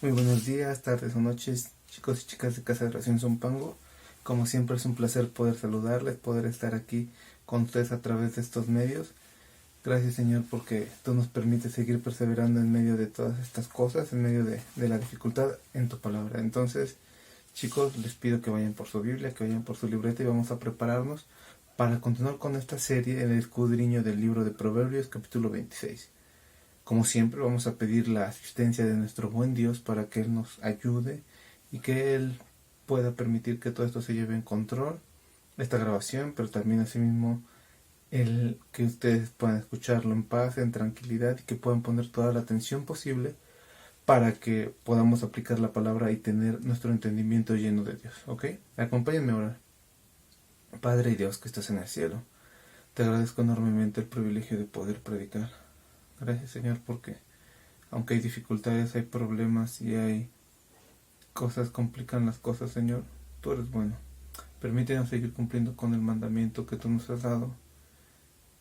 Muy buenos días, tardes o noches, chicos y chicas de Casa de Oración Zumpango. Como siempre es un placer poder saludarles, poder estar aquí con ustedes a través de estos medios. Gracias, Señor, porque tú nos permites seguir perseverando en medio de todas estas cosas, en medio de la dificultad en tu palabra. Entonces, chicos, les pido que vayan por su Biblia, que vayan por su libreta y vamos a prepararnos para continuar con esta serie, el escudriño del libro de Proverbios, capítulo 26. Como siempre, vamos a pedir la asistencia de nuestro buen Dios para que Él nos ayude y que Él pueda permitir que todo esto se lleve en control, esta grabación, pero también asimismo el que ustedes puedan escucharlo en paz, en tranquilidad y que puedan poner toda la atención posible para que podamos aplicar la palabra y tener nuestro entendimiento lleno de Dios, ¿ok? Acompáñenme ahora. Padre y Dios que estás en el cielo, te agradezco enormemente el privilegio de poder predicar. Gracias, Señor, porque aunque hay dificultades, hay problemas y hay cosas, complican las cosas, Señor, tú eres bueno. Permítenos seguir cumpliendo con el mandamiento que tú nos has dado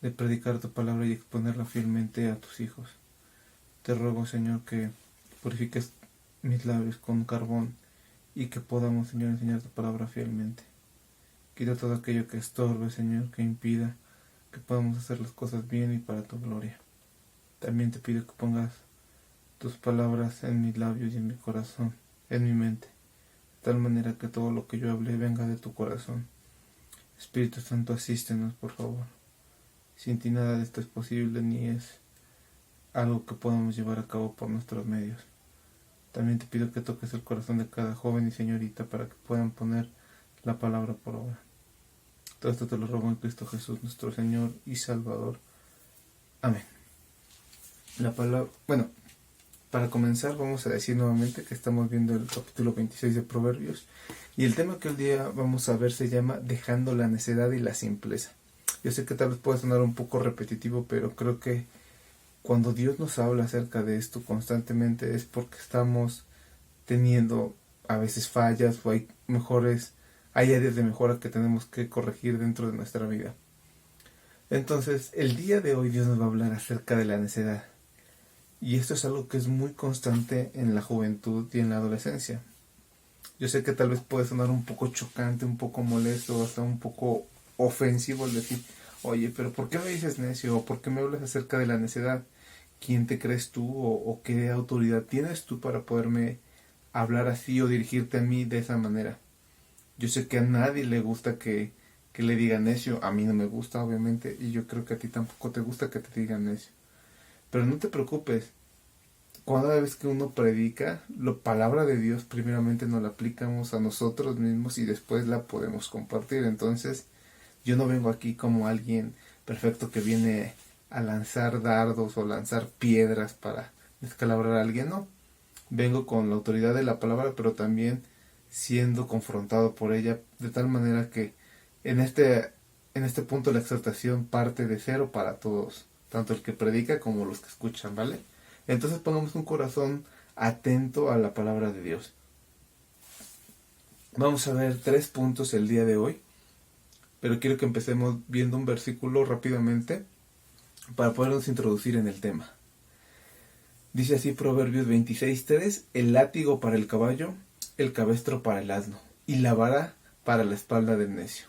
de predicar tu palabra y exponerla fielmente a tus hijos. Te ruego, Señor, que purifiques mis labios con carbón y que podamos, Señor, enseñar tu palabra fielmente. Quita todo aquello que estorbe, Señor, que impida que podamos hacer las cosas bien y para tu gloria. También te pido que pongas tus palabras en mis labios y en mi corazón, en mi mente, de tal manera que todo lo que yo hable venga de tu corazón. Espíritu Santo, asístenos, por favor. Sin ti nada de esto es posible, ni es algo que podamos llevar a cabo por nuestros medios. También te pido que toques el corazón de cada joven y señorita para que puedan poner la palabra por obra. Todo esto te lo ruego en Cristo Jesús, nuestro Señor y Salvador. Amén. Para comenzar vamos a decir nuevamente que estamos viendo el capítulo 26 de Proverbios y el tema que hoy día vamos a ver se llama Dejando la necedad y la simpleza. Yo sé que tal vez puede sonar un poco repetitivo, pero creo que cuando Dios nos habla acerca de esto constantemente es porque estamos teniendo a veces fallas o hay áreas de mejora que tenemos que corregir dentro de nuestra vida. Entonces, el día de hoy Dios nos va a hablar acerca de la necedad. Y esto es algo que es muy constante en la juventud y en la adolescencia. Yo sé que tal vez puede sonar un poco chocante, un poco molesto, hasta un poco ofensivo el decir, oye, pero ¿por qué me dices necio? ¿O por qué me hablas acerca de la necedad? ¿Quién te crees tú? ¿O qué autoridad tienes tú para poderme hablar así o dirigirte a mí de esa manera? Yo sé que a nadie le gusta que le digan necio. A mí no me gusta, obviamente, y yo creo que a ti tampoco te gusta que te digan necio. Pero no te preocupes, cada vez que uno predica, la palabra de Dios primeramente nos la aplicamos a nosotros mismos y después la podemos compartir. Entonces, yo no vengo aquí como alguien perfecto que viene a lanzar dardos o lanzar piedras para descalabrar a alguien, no. Vengo con la autoridad de la palabra, pero también siendo confrontado por ella, de tal manera que en este punto la exhortación parte de cero para todos, tanto el que predica como los que escuchan, ¿vale? Entonces pongamos un corazón atento a la palabra de Dios. Vamos a ver 3 puntos el día de hoy, pero quiero que empecemos viendo un versículo rápidamente para podernos introducir en el tema. Dice así Proverbios 26:3, el látigo para el caballo, el cabestro para el asno, y la vara para la espalda del necio.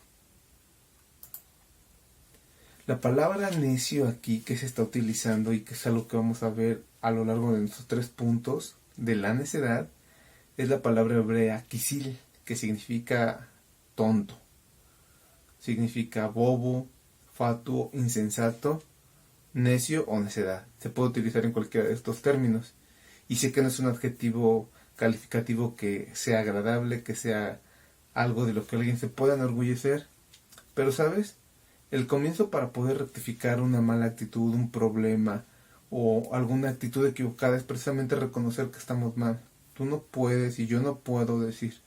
La palabra necio aquí que se está utilizando y que es algo que vamos a ver a lo largo de nuestros 3 puntos de la necedad es la palabra hebrea kisil, que significa tonto, significa bobo, fatuo, insensato, necio o necedad. Se puede utilizar en cualquiera de estos términos y sé que no es un adjetivo calificativo que sea agradable, que sea algo de lo que alguien se pueda enorgullecer, pero ¿sabes? El comienzo para poder rectificar una mala actitud, un problema o alguna actitud equivocada es precisamente reconocer que estamos mal. Tú no puedes y yo no puedo decir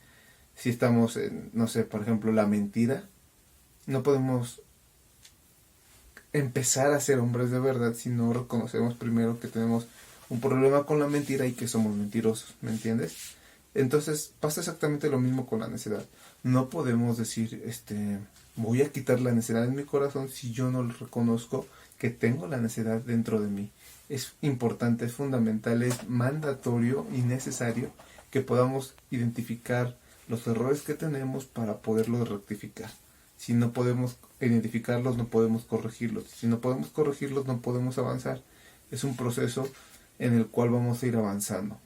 si estamos en, no sé, por ejemplo, la mentira. No podemos empezar a ser hombres de verdad si no reconocemos primero que tenemos un problema con la mentira y que somos mentirosos, ¿me entiendes? Entonces pasa exactamente lo mismo con la necedad. No podemos decir, voy a quitar la necedad en mi corazón si yo no reconozco que tengo la necedad dentro de mí. Es importante, es fundamental, es mandatorio y necesario que podamos identificar los errores que tenemos para poderlos rectificar. Si no podemos identificarlos, no podemos corregirlos. Si no podemos corregirlos, no podemos avanzar. Es un proceso en el cual vamos a ir avanzando.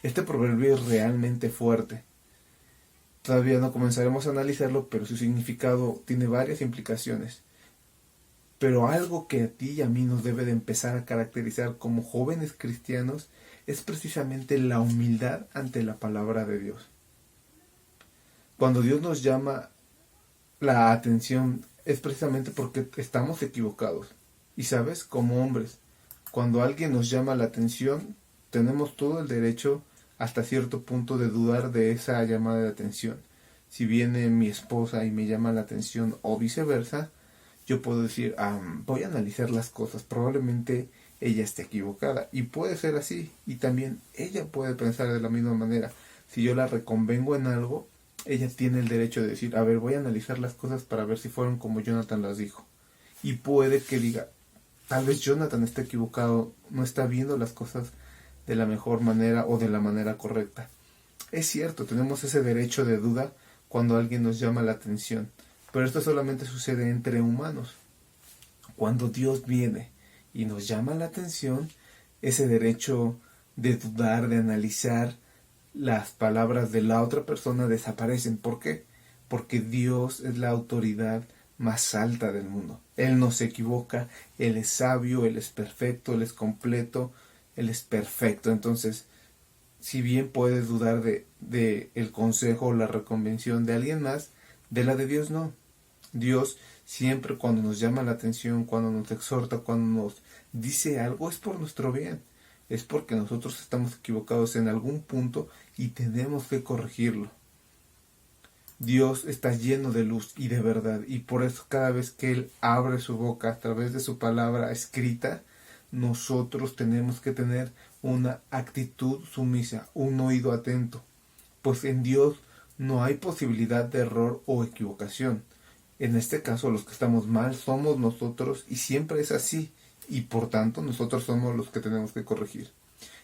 Este proverbio es realmente fuerte. Todavía no comenzaremos a analizarlo, pero su significado tiene varias implicaciones. Pero algo que a ti y a mí nos debe de empezar a caracterizar como jóvenes cristianos es precisamente la humildad ante la palabra de Dios. Cuando Dios nos llama la atención es precisamente porque estamos equivocados. Y sabes, como hombres, cuando alguien nos llama la atención, tenemos todo el derecho hasta cierto punto de dudar de esa llamada de atención. Si viene mi esposa y me llama la atención o viceversa, yo puedo decir, voy a analizar las cosas, probablemente ella esté equivocada. Y puede ser así, y también ella puede pensar de la misma manera. Si yo la reconvengo en algo, ella tiene el derecho de decir, a ver, voy a analizar las cosas para ver si fueron como Jonathan las dijo. Y puede que diga, tal vez Jonathan está equivocado, no está viendo las cosas de la mejor manera o de la manera correcta. Es cierto, tenemos ese derecho de duda cuando alguien nos llama la atención, pero esto solamente sucede entre humanos. Cuando Dios viene y nos llama la atención, ese derecho de dudar, de analizar las palabras de la otra persona desaparecen. ¿Por qué? Porque Dios es la autoridad más alta del mundo. Él no se equivoca, Él es sabio, Él es perfecto, Él es completo, Él es perfecto. Entonces, si bien puedes dudar de el consejo o la reconvención de alguien más, de la de Dios no. Dios siempre cuando nos llama la atención, cuando nos exhorta, cuando nos dice algo, es por nuestro bien. Es porque nosotros estamos equivocados en algún punto y tenemos que corregirlo. Dios está lleno de luz y de verdad, y por eso cada vez que Él abre su boca a través de su palabra escrita, nosotros tenemos que tener una actitud sumisa, un oído atento, pues en Dios no hay posibilidad de error o equivocación. En este caso, los que estamos mal somos nosotros y siempre es así, y por tanto nosotros somos los que tenemos que corregir.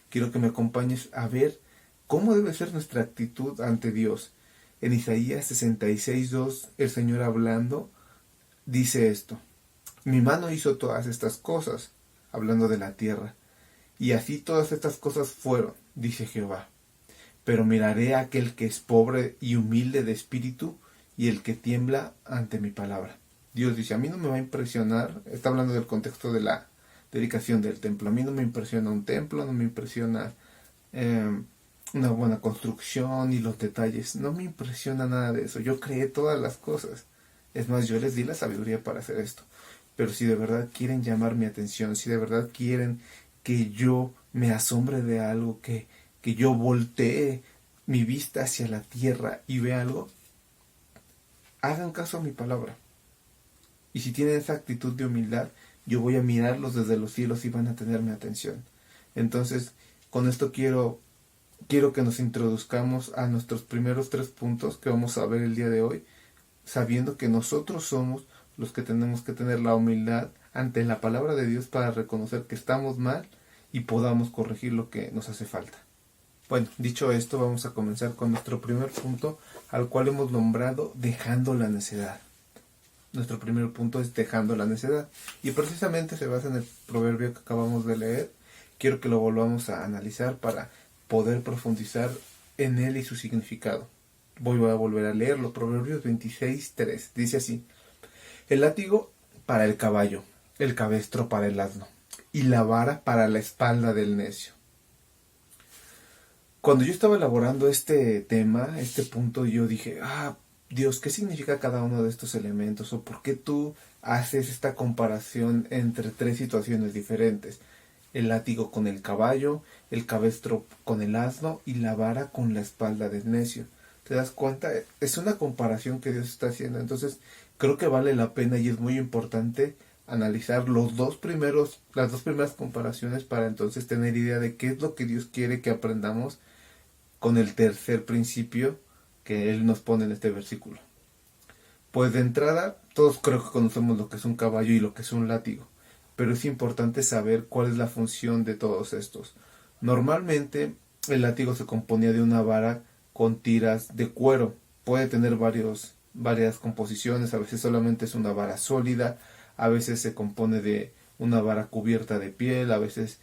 Quiero que me acompañes a ver cómo debe ser nuestra actitud ante Dios. En Isaías 66:2, el Señor hablando dice esto: mi mano hizo todas estas cosas, hablando de la tierra, y así todas estas cosas fueron, dice Jehová. Pero miraré a aquel que es pobre y humilde de espíritu, y el que tiembla ante mi palabra. Dios dice, a mí no me va a impresionar, está hablando del contexto de la dedicación del templo, a mí no me impresiona un templo, no me impresiona una buena construcción y los detalles, no me impresiona nada de eso, yo creé todas las cosas, es más, yo les di la sabiduría para hacer esto, pero si de verdad quieren llamar mi atención, si de verdad quieren que yo me asombre de algo, que yo voltee mi vista hacia la tierra y vea algo, hagan caso a mi palabra. Y si tienen esa actitud de humildad, yo voy a mirarlos desde los cielos y van a tener mi atención. Entonces, con esto quiero que nos introduzcamos a nuestros primeros 3 puntos que vamos a ver el día de hoy, sabiendo que nosotros somos los que tenemos que tener la humildad ante la palabra de Dios para reconocer que estamos mal y podamos corregir lo que nos hace falta. Bueno, dicho esto, vamos a comenzar con nuestro primer punto, al cual hemos nombrado dejando la necedad. Nuestro primer punto es dejando la necedad, y precisamente se basa en el proverbio que acabamos de leer. Quiero que lo volvamos a analizar para poder profundizar en él y su significado. Voy a volver a leerlo. Proverbios 26:3 dice así: el látigo para el caballo, el cabestro para el asno, y la vara para la espalda del necio. Cuando yo estaba elaborando este tema, este punto, yo dije, Dios, ¿qué significa cada uno de estos elementos? ¿O por qué tú haces esta comparación entre 3 situaciones diferentes? El látigo con el caballo, el cabestro con el asno y la vara con la espalda del necio. ¿Te das cuenta? Es una comparación que Dios está haciendo. Entonces, creo que vale la pena y es muy importante analizar las 2 primeras comparaciones para entonces tener idea de qué es lo que Dios quiere que aprendamos con el tercer principio, que él nos pone en este versículo. Pues de entrada, todos creo que conocemos lo que es un caballo y lo que es un látigo, pero es importante saber cuál es la función de todos estos. Normalmente, el látigo se componía de una vara con tiras de cuero. Puede tener varias composiciones, a veces solamente es una vara sólida, a veces se compone de una vara cubierta de piel, a veces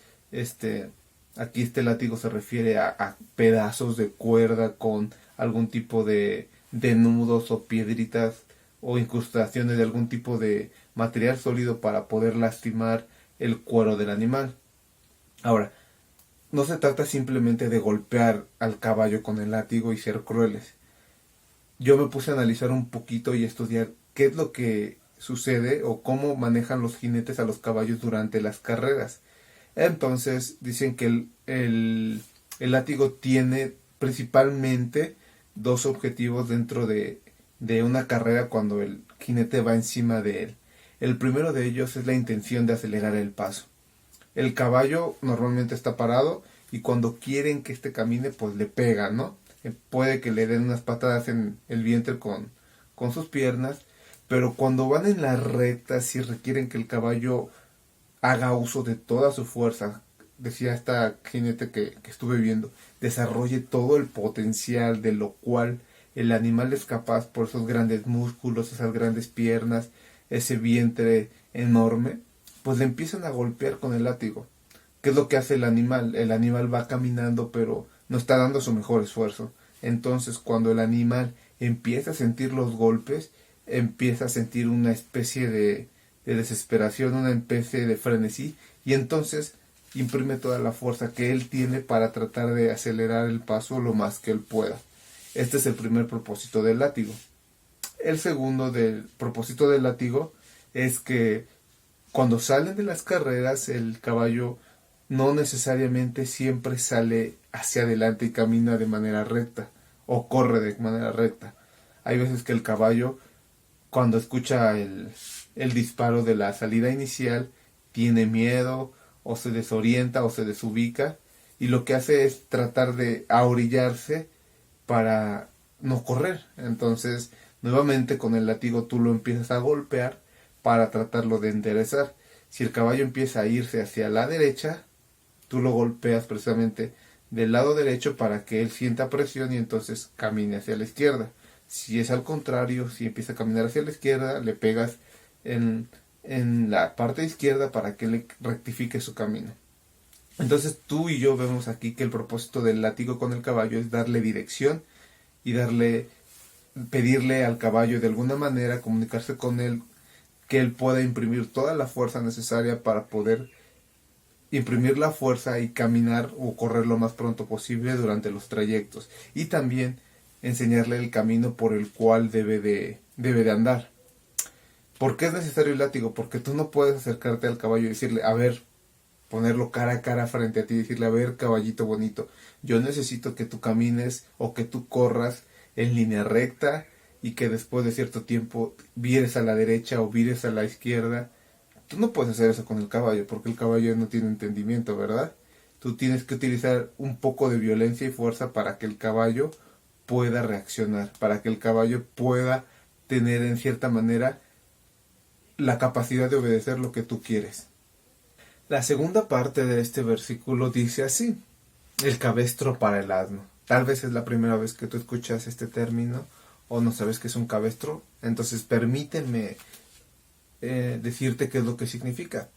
aquí este látigo se refiere a pedazos de cuerda con algún tipo de nudos o piedritas o incrustaciones de algún tipo de material sólido para poder lastimar el cuero del animal. Ahora, no se trata simplemente de golpear al caballo con el látigo y ser crueles. Yo me puse a analizar un poquito y estudiar qué es lo que sucede o cómo manejan los jinetes a los caballos durante las carreras. Entonces dicen que el látigo tiene principalmente dos objetivos dentro de una carrera cuando el jinete va encima de él. El primero de ellos es la intención de acelerar el paso. El caballo normalmente está parado y cuando quieren que camine pues le pegan, ¿no? Puede que le den unas patadas en el vientre con sus piernas, pero cuando van en la recta sí requieren que el caballo haga uso de toda su fuerza. Decía esta jinete que estuve viendo, desarrolle todo el potencial de lo cual el animal es capaz por esos grandes músculos, esas grandes piernas, ese vientre enorme, pues le empiezan a golpear con el látigo. ¿Qué es lo que hace el animal? El animal va caminando pero no está dando su mejor esfuerzo. Entonces cuando el animal empieza a sentir los golpes, empieza a sentir una especie de desesperación, una especie de frenesí, y entonces imprime toda la fuerza que él tiene para tratar de acelerar el paso lo más que él pueda. Este es el primer propósito del látigo. El segundo del propósito del látigo es que cuando salen de las carreras el caballo no necesariamente siempre sale hacia adelante y camina de manera recta o corre de manera recta. Hay veces que el caballo, cuando escucha el disparo de la salida inicial, tiene miedo o se desorienta o se desubica y lo que hace es tratar de ahorillarse para no correr. Entonces nuevamente con el látigo tú lo empiezas a golpear para tratarlo de enderezar. Si el caballo empieza a irse hacia la derecha, tú lo golpeas precisamente del lado derecho para que él sienta presión y entonces camine hacia la izquierda. Si es al contrario, si empieza a caminar hacia la izquierda, le pegas en la parte izquierda para que le rectifique su camino. Entonces tú y yo vemos aquí que el propósito del látigo con el caballo es darle dirección y pedirle al caballo de alguna manera comunicarse con él, que él pueda imprimir toda la fuerza necesaria para poder imprimir la fuerza y caminar o correr lo más pronto posible durante los trayectos, y también enseñarle el camino por el cual debe de andar. ¿Por qué es necesario el látigo? Porque tú no puedes acercarte al caballo y decirle, a ver, ponerlo cara a cara frente a ti y decirle, a ver, caballito bonito, yo necesito que tú camines o que tú corras en línea recta y que después de cierto tiempo vires a la derecha o vires a la izquierda. Tú no puedes hacer eso con el caballo porque el caballo no tiene entendimiento, ¿verdad? Tú tienes que utilizar un poco de violencia y fuerza para que el caballo pueda reaccionar, para que el caballo pueda tener en cierta manera la capacidad de obedecer lo que tú quieres. La segunda parte de este versículo dice así: el cabestro para el asno. Tal vez es la primera vez que tú escuchas este término o no sabes qué es un cabestro, entonces permíteme decirte qué es lo que significa.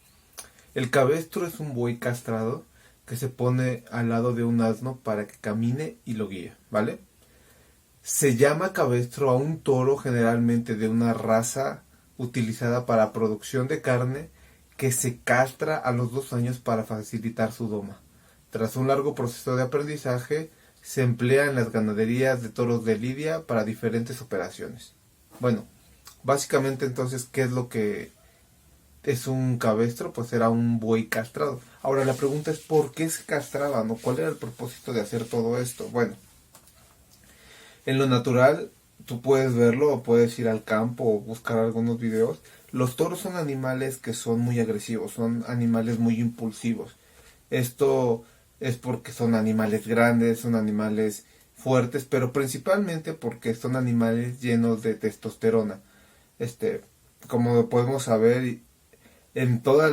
El cabestro es un buey castrado que se pone al lado de un asno para que camine y lo guíe, ¿vale? Se llama cabestro a un toro generalmente de una raza utilizada para producción de carne que se castra a los 2 años para facilitar su doma. Tras un largo proceso de aprendizaje, se emplea en las ganaderías de toros de lidia para diferentes operaciones. Bueno, básicamente entonces, ¿qué es lo que es un cabestro? Pues era un buey castrado. Ahora la pregunta es, ¿por qué se castraba, no? ¿Cuál era el propósito de hacer todo esto? Bueno, en lo natural, tú puedes verlo o puedes ir al campo o buscar algunos videos. Los toros son animales que son muy agresivos, son animales muy impulsivos. Esto es porque son animales grandes, son animales fuertes, pero principalmente porque son animales llenos de testosterona. Como podemos saber, en toda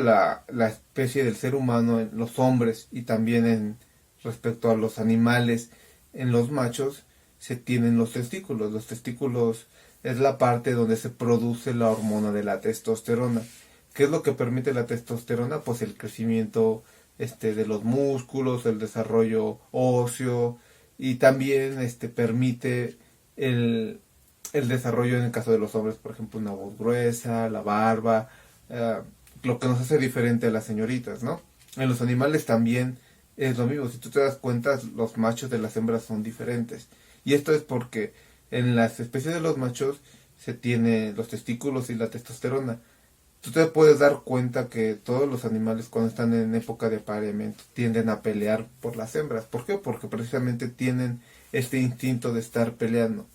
la especie del ser humano, en los hombres y también en respecto a los animales, en los machos se tienen los testículos. Los testículos es la parte donde se produce la hormona de la testosterona. ¿Qué es lo que permite la testosterona? Pues el crecimiento de los músculos, el desarrollo óseo y también permite el desarrollo en el caso de los hombres, por ejemplo, una voz gruesa, la barba, lo que nos hace diferente a las señoritas, ¿no? En los animales también es lo mismo. Si tú te das cuenta, los machos de las hembras son diferentes. Y esto es porque en las especies de los machos se tiene los testículos y la testosterona. Tú te puedes dar cuenta que todos los animales cuando están en época de apareamiento tienden a pelear por las hembras. ¿Por qué? Porque precisamente tienen este instinto de estar peleando.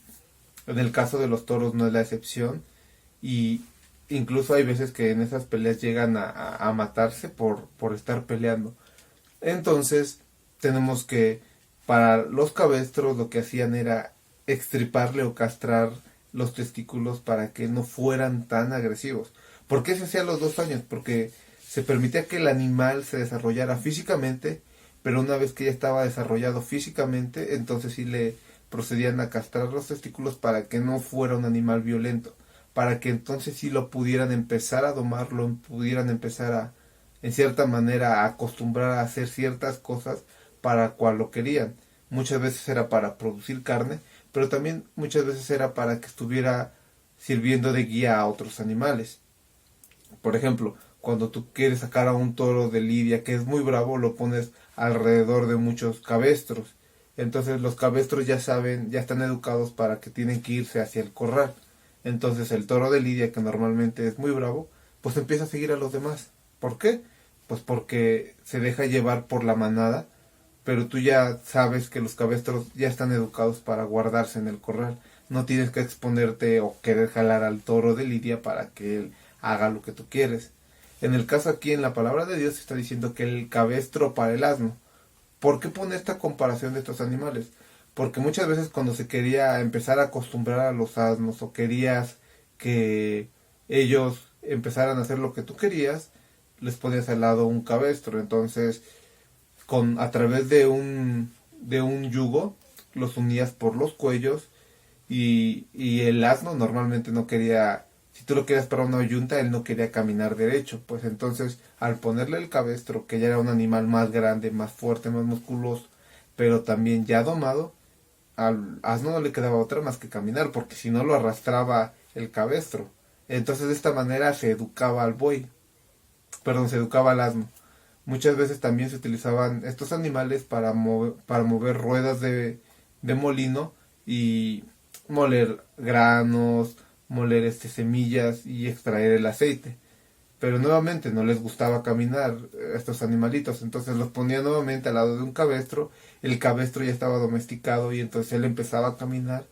En el caso de los toros no es la excepción y incluso hay veces que en esas peleas llegan a matarse por estar peleando. Entonces tenemos que para los cabestros lo que hacían era extriparle o castrar los testículos para que no fueran tan agresivos. ¿Por qué se hacía a los 2 años? Porque se permitía que el animal se desarrollara físicamente, pero una vez que ya estaba desarrollado físicamente, entonces sí le procedían a castrar los testículos para que no fuera un animal violento, para que entonces sí lo pudieran empezar a domar, lo pudieran empezar a, en cierta manera, a acostumbrar a hacer ciertas cosas para cual lo querían. Muchas veces era para producir carne, pero también muchas veces era para que estuviera sirviendo de guía a otros animales. Por ejemplo, cuando tú quieres sacar a un toro de lidia que es muy bravo, lo pones alrededor de muchos cabestros. Entonces los cabestros ya saben, ya están educados para que tienen que irse hacia el corral. Entonces el toro de lidia, que normalmente es muy bravo, pues empieza a seguir a los demás. ¿Por qué? Pues porque se deja llevar por la manada, pero tú ya sabes que los cabestros ya están educados para guardarse en el corral. No tienes que exponerte o querer jalar al toro de lidia para que él haga lo que tú quieres. En el caso aquí en la palabra de Dios está diciendo que el cabestro para el asno. ¿Por qué pone esta comparación de estos animales? Porque muchas veces cuando se quería empezar a acostumbrar a los asnos o querías que ellos empezaran a hacer lo que tú querías, les ponías al lado un cabestro. Entonces, a través de un yugo, los unías por los cuellos y el asno normalmente no quería, si tú lo querías para una yunta, él no quería caminar derecho. Pues entonces, al ponerle el cabestro, que ya era un animal más grande, más fuerte, más musculoso, pero también ya domado, al asno no le quedaba otra más que caminar, porque si no lo arrastraba el cabestro. Entonces de esta manera se educaba al buey, perdón, se educaba al asno. Muchas veces también se utilizaban estos animales para mover ruedas de molino y moler granos, moler semillas y extraer el aceite. Pero nuevamente no les gustaba caminar a estos animalitos, entonces los ponía nuevamente al lado de un cabestro. El cabestro ya estaba domesticado y entonces él empezaba a caminar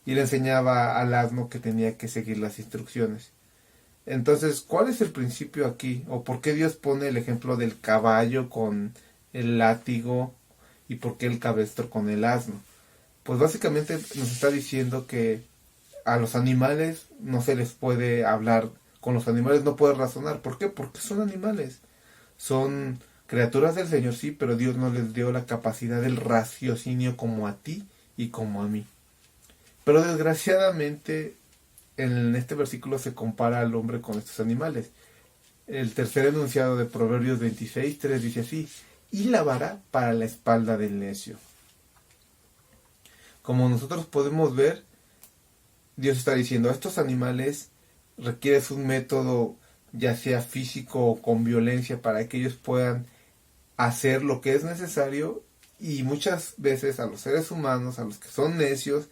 y le enseñaba al asno que tenía que seguir las instrucciones. Entonces, ¿cuál es el principio aquí? ¿O por qué Dios pone el ejemplo del caballo con el látigo y por qué el cabestro con el asno? Pues básicamente nos está diciendo que a los animales no se les puede hablar, con los animales no puede razonar. ¿Por qué? Porque son animales. Son criaturas del Señor, sí, pero Dios no les dio la capacidad del raciocinio como a ti y como a mí. Pero desgraciadamente en este versículo se compara al hombre con estos animales. El tercer enunciado de Proverbios 26:3 dice así: y la vara para la espalda del necio. Como nosotros podemos ver, Dios está diciendo, a estos animales requieres un método, ya sea físico o con violencia, para que ellos puedan hacer lo que es necesario, y muchas veces a los seres humanos, a los que son necios,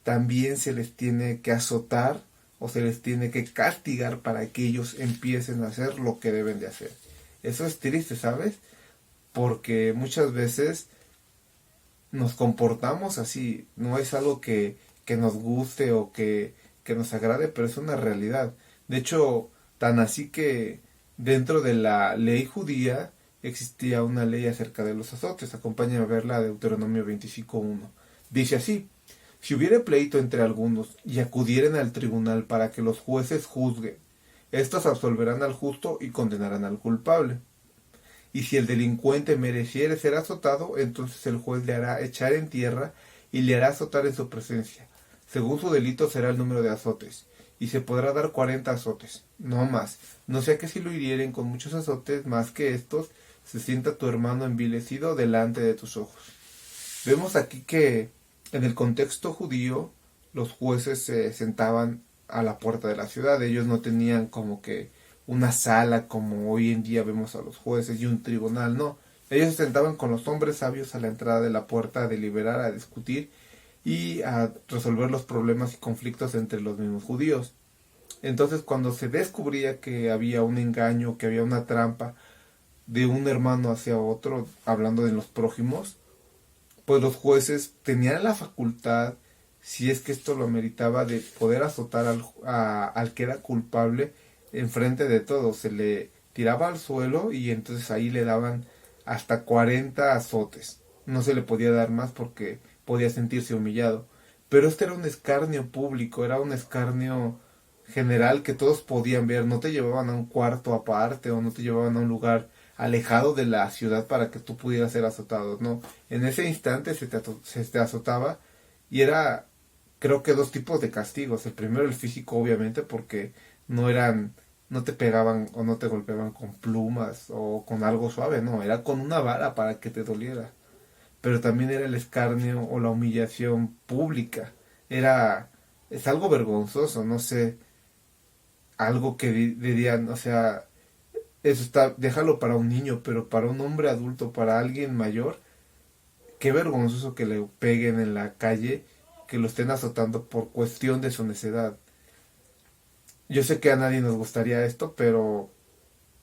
también se les tiene que azotar o se les tiene que castigar para que ellos empiecen a hacer lo que deben de hacer. Eso es triste, ¿sabes? Porque muchas veces nos comportamos así, no es algo que nos guste o que nos agrade, pero es una realidad. De hecho, tan así que dentro de la ley judía existía una ley acerca de los azotes. Acompáñame a ver la de Deuteronomio 25:1. Dice así: si hubiere pleito entre algunos y acudieren al tribunal para que los jueces juzguen, estos absolverán al justo y condenarán al culpable. Y si el delincuente mereciere ser azotado, entonces el juez le hará echar en tierra y le hará azotar en su presencia. Según su delito será el número de azotes, y se podrá dar 40 azotes, no más. No sea que si lo hirieren con muchos azotes más que estos, se sienta tu hermano envilecido delante de tus ojos. Vemos aquí que en el contexto judío los jueces se sentaban a la puerta de la ciudad. Ellos no tenían como que una sala como hoy en día vemos a los jueces y un tribunal, no. Ellos se sentaban con los hombres sabios a la entrada de la puerta a deliberar, a discutir y a resolver los problemas y conflictos entre los mismos judíos. Entonces, cuando se descubría que había un engaño, que había una trampa de un hermano hacia otro, hablando de los prójimos, pues los jueces tenían la facultad, si es que esto lo meritaba, de poder azotar al que era culpable enfrente de todos. Se le tiraba al suelo y entonces ahí le daban hasta 40 azotes. No se le podía dar más porque podía sentirse humillado. Pero este era un escarnio público, era un escarnio general que todos podían ver. No te llevaban a un cuarto aparte o no te llevaban a un lugar alejado de la ciudad para que tú pudieras ser azotado. No, en ese instante se te azotaba y era, creo que dos tipos de castigos. El primero, el físico, obviamente, porque no te pegaban o no te golpeaban con plumas o con algo suave, no, era con una vara para que te doliera. Pero también era el escarnio o la humillación pública. Es algo vergonzoso, no sé, algo que dirían, o sea, eso está, déjalo para un niño, pero para un hombre adulto, para alguien mayor, qué vergonzoso que le peguen en la calle, que lo estén azotando por cuestión de su necedad. Yo sé que a nadie nos gustaría esto, pero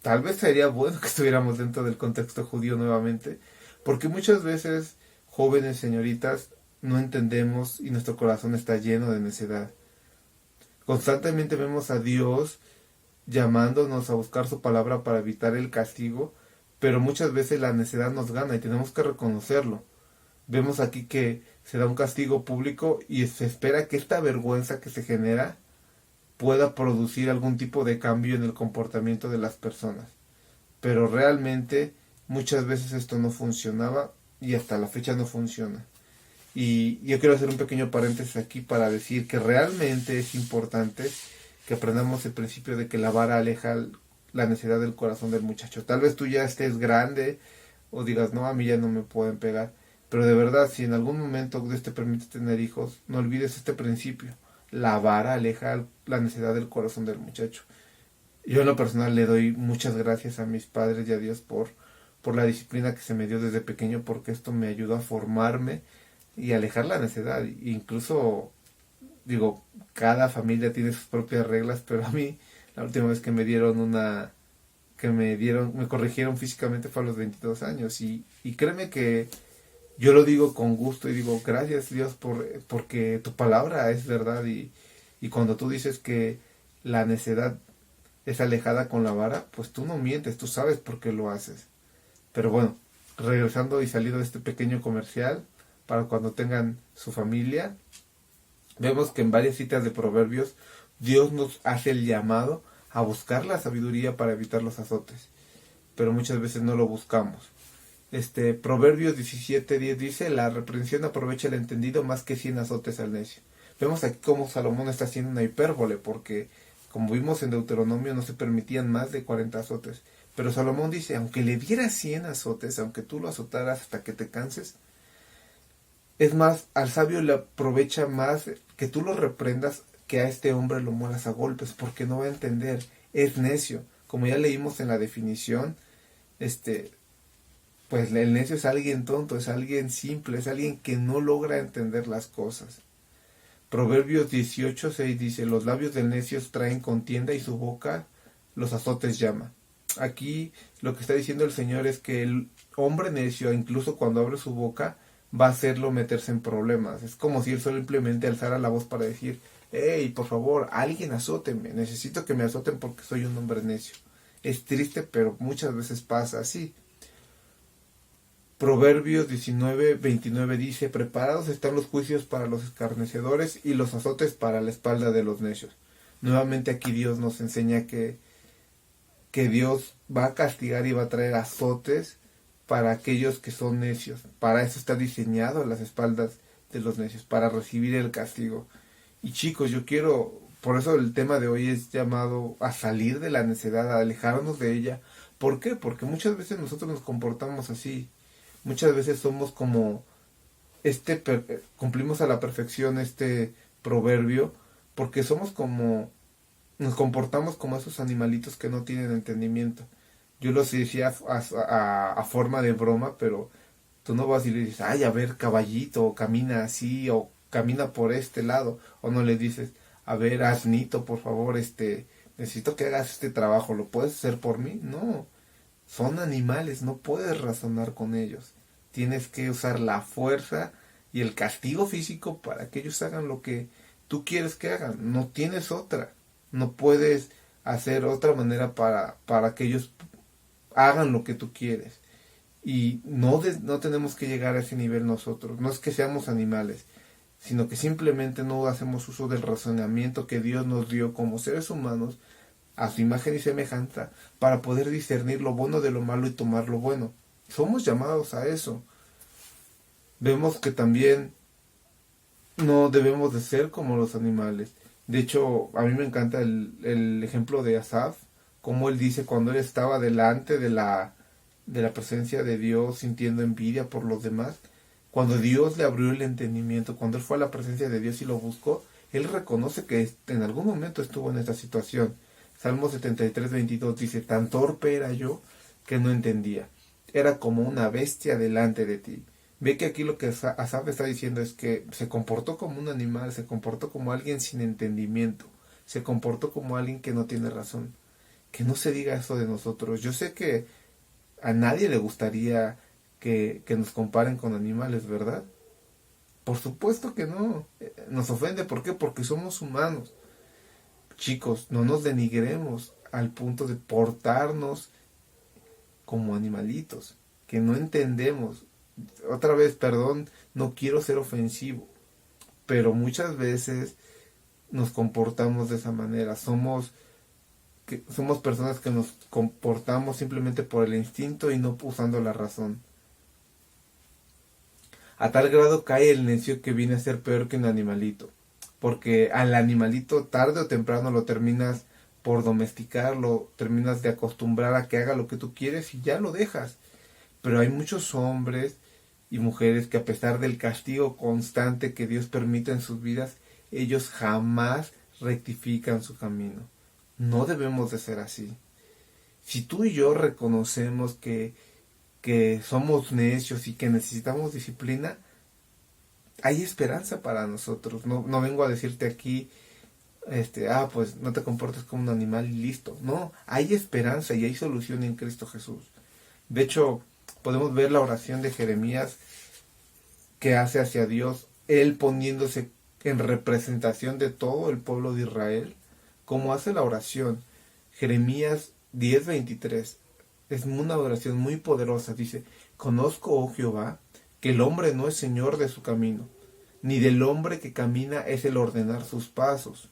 tal vez sería bueno que estuviéramos dentro del contexto judío nuevamente, porque muchas veces, jóvenes señoritas, no entendemos y nuestro corazón está lleno de necedad. Constantemente vemos a Dios llamándonos a buscar su palabra para evitar el castigo, pero muchas veces la necedad nos gana y tenemos que reconocerlo. Vemos aquí que se da un castigo público y se espera que esta vergüenza que se genera pueda producir algún tipo de cambio en el comportamiento de las personas. Pero realmente muchas veces esto no funcionaba y hasta la fecha no funciona. Y yo quiero hacer un pequeño paréntesis aquí para decir que realmente es importante que aprendamos el principio de que la vara aleja la necesidad del corazón del muchacho. Tal vez tú ya estés grande o digas, no, a mí ya no me pueden pegar. Pero de verdad, si en algún momento Dios te permite tener hijos, no olvides este principio. La vara aleja la necesidad del corazón del muchacho. Yo en lo personal le doy muchas gracias a mis padres y a Dios por la disciplina que se me dio desde pequeño, porque esto me ayudó a formarme y alejar la necedad. Incluso, digo, cada familia tiene sus propias reglas, pero a mí la última vez que me dieron me corrigieron físicamente fue a los 22 años y créeme que yo lo digo con gusto y digo gracias Dios porque tu palabra es verdad y cuando tú dices que la necedad es alejada con la vara, pues tú no mientes, tú sabes por qué lo haces. Pero bueno, regresando y salido de este pequeño comercial, para cuando tengan su familia, vemos que en varias citas de Proverbios Dios nos hace el llamado a buscar la sabiduría para evitar los azotes, pero muchas veces no lo buscamos. Proverbios 17:10 dice: la reprensión aprovecha el entendido más que 100 azotes al necio. Vemos aquí cómo Salomón está haciendo una hipérbole, porque como vimos en Deuteronomio no se permitían más de 40 azotes. Pero Salomón dice, aunque le dieras 100 azotes, aunque tú lo azotaras hasta que te canses, es más, al sabio le aprovecha más que tú lo reprendas que a este hombre lo muelas a golpes, porque no va a entender, es necio. Como ya leímos en la definición, pues el necio es alguien tonto, es alguien simple, es alguien que no logra entender las cosas. Proverbios 18:6 dice: los labios del necio traen contienda y su boca los azotes llama. Aquí lo que está diciendo el Señor es que el hombre necio, incluso cuando abre su boca, va a hacerlo meterse en problemas. Es como si él simplemente alzara la voz para decir: hey, por favor, alguien azóteme, necesito que me azoten porque soy un hombre necio. Es triste, pero muchas veces pasa así. Proverbios 19:29 dice: preparados están los juicios para los escarnecedores y los azotes para la espalda de los necios. Nuevamente aquí Dios nos enseña que Dios va a castigar y va a traer azotes para aquellos que son necios. Para eso está diseñado las espaldas de los necios, para recibir el castigo. Y chicos, por eso el tema de hoy es llamado a salir de la necedad, a alejarnos de ella. ¿Por qué? Porque muchas veces nosotros nos comportamos así. Muchas veces somos como cumplimos a la perfección este proverbio, porque nos comportamos como esos animalitos que no tienen entendimiento. Yo lo decía a forma de broma, pero tú no vas y le dices: ay, a ver, caballito, camina así, o camina por este lado, o no le dices: a ver, asnito, por favor, necesito que hagas este trabajo, ¿lo puedes hacer por mí? No, son animales, no puedes razonar con ellos. Tienes que usar la fuerza y el castigo físico para que ellos hagan lo que tú quieres que hagan. No tienes otra. No puedes hacer otra manera para que ellos hagan lo que tú quieres. Y no tenemos que llegar a ese nivel nosotros. No es que seamos animales, sino que simplemente no hacemos uso del razonamiento que Dios nos dio como seres humanos a su imagen y semejanza para poder discernir lo bueno de lo malo y tomar lo bueno. Somos llamados a eso. Vemos que también no debemos de ser como los animales. De hecho, a mí me encanta el ejemplo de Asaf, como él dice cuando él estaba delante de la presencia de Dios, sintiendo envidia por los demás. Cuando Dios le abrió el entendimiento, cuando él fue a la presencia de Dios y lo buscó, él reconoce que en algún momento estuvo en esta situación. Salmo 73:22 dice: tan torpe era yo que no entendía. Era como una bestia delante de ti. Ve que aquí lo que Asaf está diciendo es que se comportó como un animal, se comportó como alguien sin entendimiento, se comportó como alguien que no tiene razón. Que no se diga eso de nosotros. Yo sé que a nadie le gustaría que nos comparen con animales, ¿verdad? Por supuesto que no. Nos ofende. ¿Por qué? Porque somos humanos. Chicos, no nos denigremos al punto de portarnos como animalitos, que no entendemos. Otra vez, perdón, no quiero ser ofensivo, pero muchas veces nos comportamos de esa manera. Somos personas que nos comportamos simplemente por el instinto y no usando la razón. A tal grado cae el necio que viene a ser peor que un animalito, porque al animalito tarde o temprano lo terminas por domesticar, lo terminas de acostumbrar a que haga lo que tú quieres y ya lo dejas. Pero hay muchos hombres y mujeres que, a pesar del castigo constante que Dios permite en sus vidas, ellos jamás rectifican su camino. No debemos de ser así. Si tú y yo reconocemos que somos necios y que necesitamos disciplina, hay esperanza para nosotros. No vengo a decirte aquí, pues no te comportes como un animal y listo. No, hay esperanza y hay solución en Cristo Jesús. De hecho, podemos ver la oración de Jeremías que hace hacia Dios, él poniéndose en representación de todo el pueblo de Israel, como hace la oración. Jeremías 10:23 es una oración muy poderosa. Dice: conozco, oh Jehová, que el hombre no es señor de su camino, ni del hombre que camina es el ordenar sus pasos.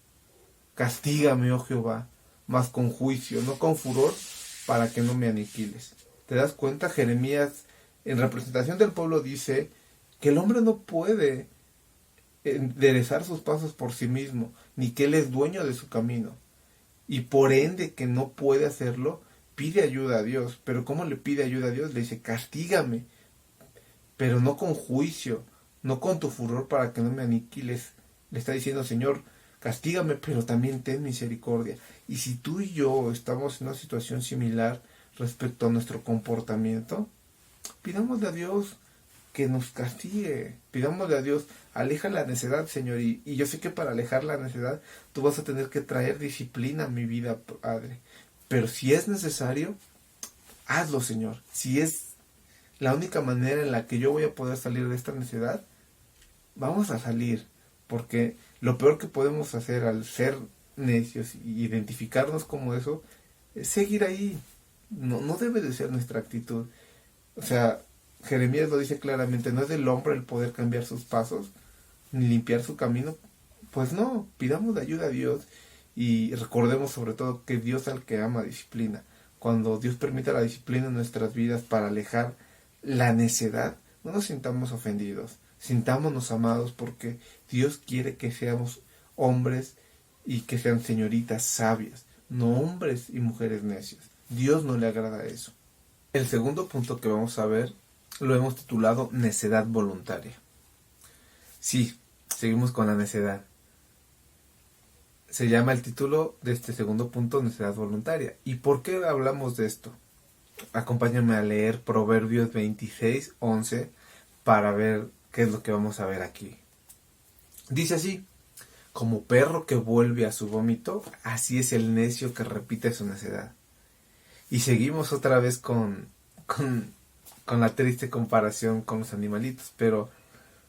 Castígame, oh Jehová, mas con juicio, no con furor, para que no me aniquiles. ¿Te das cuenta? Jeremías, en representación del pueblo, dice que el hombre no puede enderezar sus pasos por sí mismo, ni que él es dueño de su camino. Y por ende que no puede hacerlo, pide ayuda a Dios. Pero ¿cómo le pide ayuda a Dios? Le dice: castígame, pero no con juicio, no con tu furor para que no me aniquiles. Le está diciendo: Señor, castígame, pero también ten misericordia. Y si tú y yo estamos en una situación similar respecto a nuestro comportamiento, pidámosle a Dios que nos castigue, pidámosle a Dios: aleja la necedad, Señor. Y yo sé que para alejar la necedad tú vas a tener que traer disciplina a mi vida, Padre. Pero si es necesario, hazlo, Señor. Si es la única manera en la que yo voy a poder salir de esta necedad, vamos a salir. Porque lo peor que podemos hacer al ser necios y identificarnos como eso, es seguir ahí. No debe de ser nuestra actitud. O sea, Jeremías lo dice claramente, no es del hombre el poder cambiar sus pasos, ni limpiar su camino. Pues no, pidamos de ayuda a Dios y recordemos sobre todo que Dios al que ama disciplina. Cuando Dios permite la disciplina en nuestras vidas para alejar la necedad, no nos sintamos ofendidos, sintámonos amados porque Dios quiere que seamos hombres y que sean señoritas sabias, no hombres y mujeres necios. Dios no le agrada eso. El segundo punto que vamos a ver lo hemos titulado necedad voluntaria. Sí, seguimos con la necedad. Se llama el título de este segundo punto necedad voluntaria. ¿Y por qué hablamos de esto? Acompáñame a leer Proverbios 26:11 para ver qué es lo que vamos a ver aquí. Dice así: como perro que vuelve a su vómito, así es el necio que repite su necedad. Y seguimos otra vez con la triste comparación con los animalitos, pero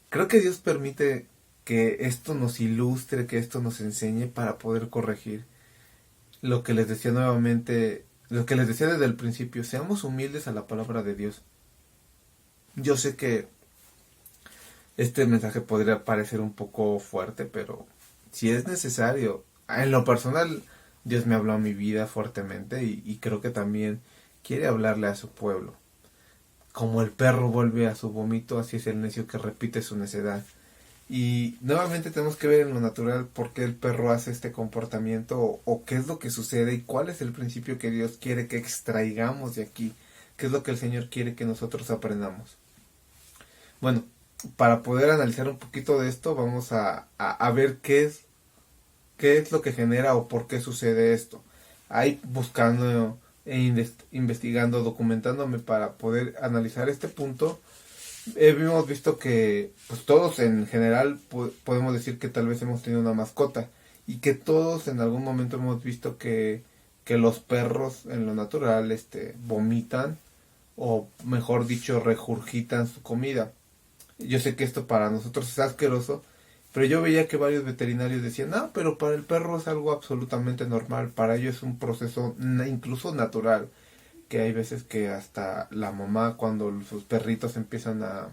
creo que Dios permite que esto nos ilustre, que esto nos enseñe para poder corregir. Lo que les decía nuevamente, lo que les decía desde el principio, seamos humildes a la palabra de Dios. Yo sé que este mensaje podría parecer un poco fuerte, pero si es necesario, en lo personal, Dios me habló a mi vida fuertemente y creo que también quiere hablarle a su pueblo. Como el perro vuelve a su vómito, así es el necio que repite su necedad. Y nuevamente tenemos que ver en lo natural por qué el perro hace este comportamiento o qué es lo que sucede y cuál es el principio que Dios quiere que extraigamos de aquí, qué es lo que el Señor quiere que nosotros aprendamos. Bueno, para poder analizar un poquito de esto, vamos a ver qué es lo que genera o por qué sucede esto. Ahí buscando investigando, documentándome para poder analizar este punto, hemos visto que pues todos en general podemos decir que tal vez hemos tenido una mascota y que todos en algún momento hemos visto que los perros en lo natural vomitan o mejor dicho regurgitan su comida. Yo sé que esto para nosotros es asqueroso, pero yo veía que varios veterinarios decían, no, pero para el perro es algo absolutamente normal, para ellos es un proceso incluso natural, que hay veces que hasta la mamá cuando sus perritos empiezan a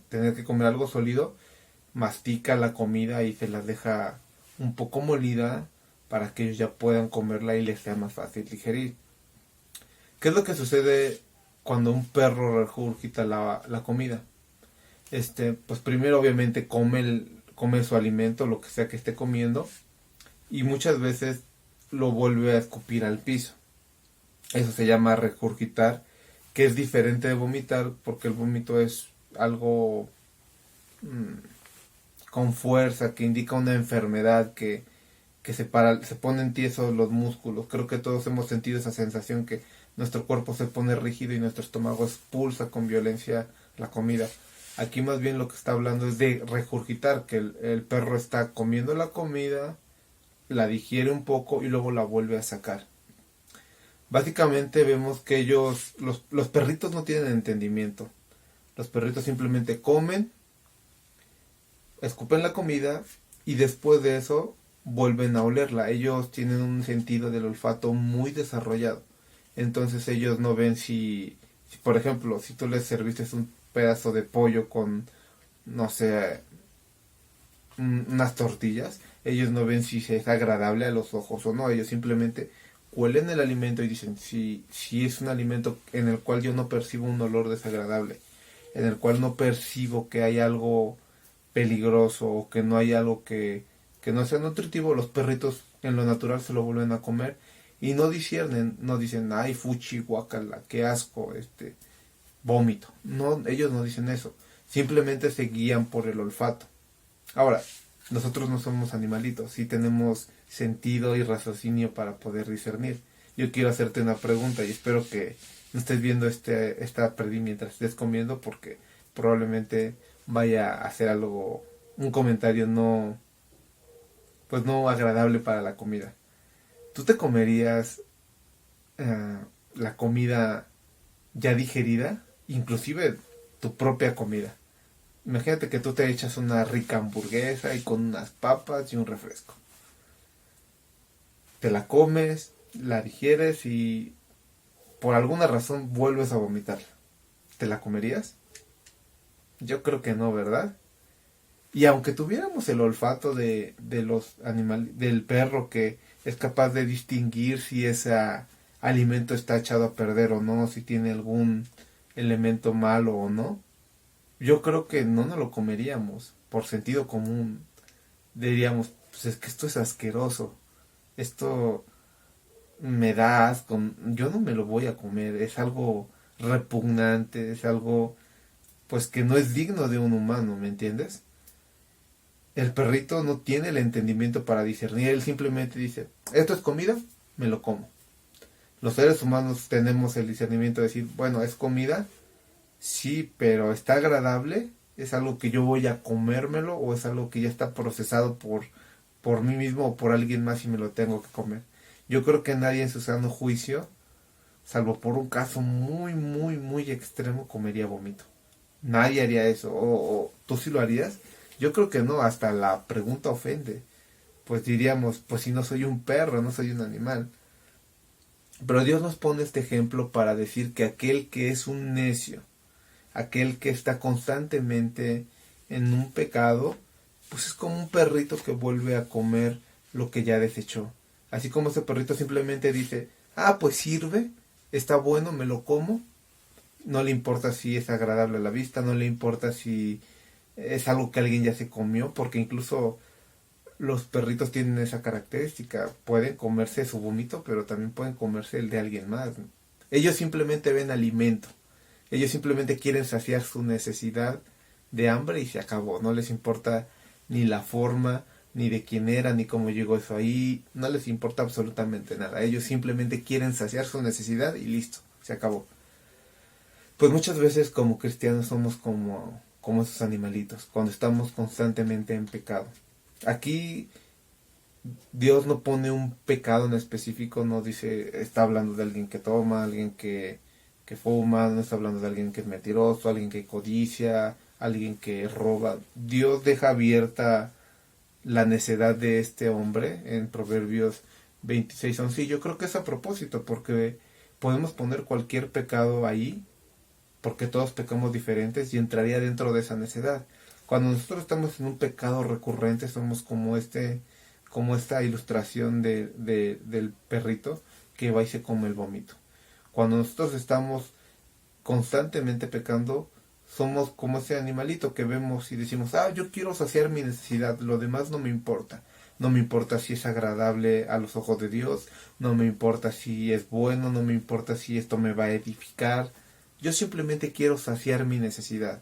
tener que comer algo sólido, mastica la comida y se las deja un poco molida para que ellos ya puedan comerla y les sea más fácil digerir. ¿Qué es lo que sucede cuando un perro regurgita la comida? Pues primero obviamente come su alimento, lo que sea que esté comiendo, y muchas veces lo vuelve a escupir al piso. Eso se llama regurgitar, que es diferente de vomitar, porque el vómito es algo con fuerza, que indica una enfermedad, que se ponen tiesos los músculos. Creo que todos hemos sentido esa sensación que nuestro cuerpo se pone rígido y nuestro estómago expulsa con violencia la comida. Aquí más bien lo que está hablando es de regurgitar, que el perro está comiendo la comida, la digiere un poco y luego la vuelve a sacar. Básicamente vemos que los perritos no tienen entendimiento. Los perritos simplemente comen, escupen la comida y después de eso vuelven a olerla. Ellos tienen un sentido del olfato muy desarrollado. Entonces ellos no ven si por ejemplo, si tú les serviste un pedazo de pollo con, no sé, unas tortillas, ellos no ven si es agradable a los ojos o no. Ellos simplemente huelen el alimento y dicen si es un alimento en el cual yo no percibo un olor desagradable, en el cual no percibo que hay algo peligroso o que no hay algo que no sea nutritivo, los perritos en lo natural se lo vuelven a comer y no disciernen, no dicen, ay, fuchi, guacala, qué asco, vómito. No, ellos no dicen eso, simplemente se guían por el olfato. Ahora, nosotros no somos animalitos, sí tenemos sentido y raciocinio para poder discernir. Yo quiero hacerte una pregunta y espero que no estés viendo esta perdí mientras estés comiendo, porque probablemente vaya a hacer algo, un comentario no agradable para la comida. ¿Tú te comerías la comida ya digerida? Inclusive tu propia comida. Imagínate que tú te echas una rica hamburguesa y con unas papas y un refresco. Te la comes, la digieres y por alguna razón vuelves a vomitarla. ¿te la comerías? Yo creo que no, ¿verdad? Y aunque tuviéramos el olfato de los animales, del perro que es capaz de distinguir si ese alimento está echado a perder o no, si tiene algún elemento malo o no, yo creo que no nos lo comeríamos. Por sentido común diríamos, pues es que esto es asqueroso, esto me da asco, yo no me lo voy a comer, es algo repugnante, es algo pues que no es digno de un humano, ¿me entiendes? El perrito no tiene el entendimiento para discernir, él simplemente dice, esto es comida, me lo como. Los seres humanos tenemos el discernimiento de decir, bueno, es comida, sí, pero está agradable, es algo que yo voy a comérmelo o es algo que ya está procesado por mí mismo o por alguien más y me lo tengo que comer. Yo creo que nadie en su sano juicio, salvo por un caso muy, muy, muy extremo, comería vómito. Nadie haría eso. O ¿tú sí lo harías? Yo creo que no, hasta la pregunta ofende. Pues diríamos, pues si no soy un perro, no soy un animal. Pero Dios nos pone este ejemplo para decir que aquel que es un necio, aquel que está constantemente en un pecado, pues es como un perrito que vuelve a comer lo que ya desechó. Así como ese perrito simplemente dice, ah, pues sirve, está bueno, me lo como. No le importa si es agradable a la vista, no le importa si es algo que alguien ya se comió, porque incluso los perritos tienen esa característica. Pueden comerse su vómito, pero también pueden comerse el de alguien más. Ellos simplemente ven alimento. Ellos simplemente quieren saciar su necesidad de hambre y se acabó. No les importa ni la forma, ni de quién era, ni cómo llegó eso ahí. No les importa absolutamente nada. Ellos simplemente quieren saciar su necesidad y listo, se acabó. Pues muchas veces como cristianos somos como esos animalitos, cuando estamos constantemente en pecado. Aquí Dios no pone un pecado en específico, no dice, está hablando de alguien que toma, alguien que fuma, no está hablando de alguien que es mentiroso, alguien que codicia, alguien que roba. Dios deja abierta la necedad de este hombre en Proverbios 26:11. Y yo creo que es a propósito, porque podemos poner cualquier pecado ahí, porque todos pecamos diferentes y entraría dentro de esa necedad. Cuando nosotros estamos en un pecado recurrente, somos como esta ilustración del perrito que va y se come el vómito. Cuando nosotros estamos constantemente pecando, somos como ese animalito que vemos y decimos, ah, yo quiero saciar mi necesidad, lo demás no me importa. No me importa si es agradable a los ojos de Dios, no me importa si es bueno, no me importa si esto me va a edificar. Yo simplemente quiero saciar mi necesidad.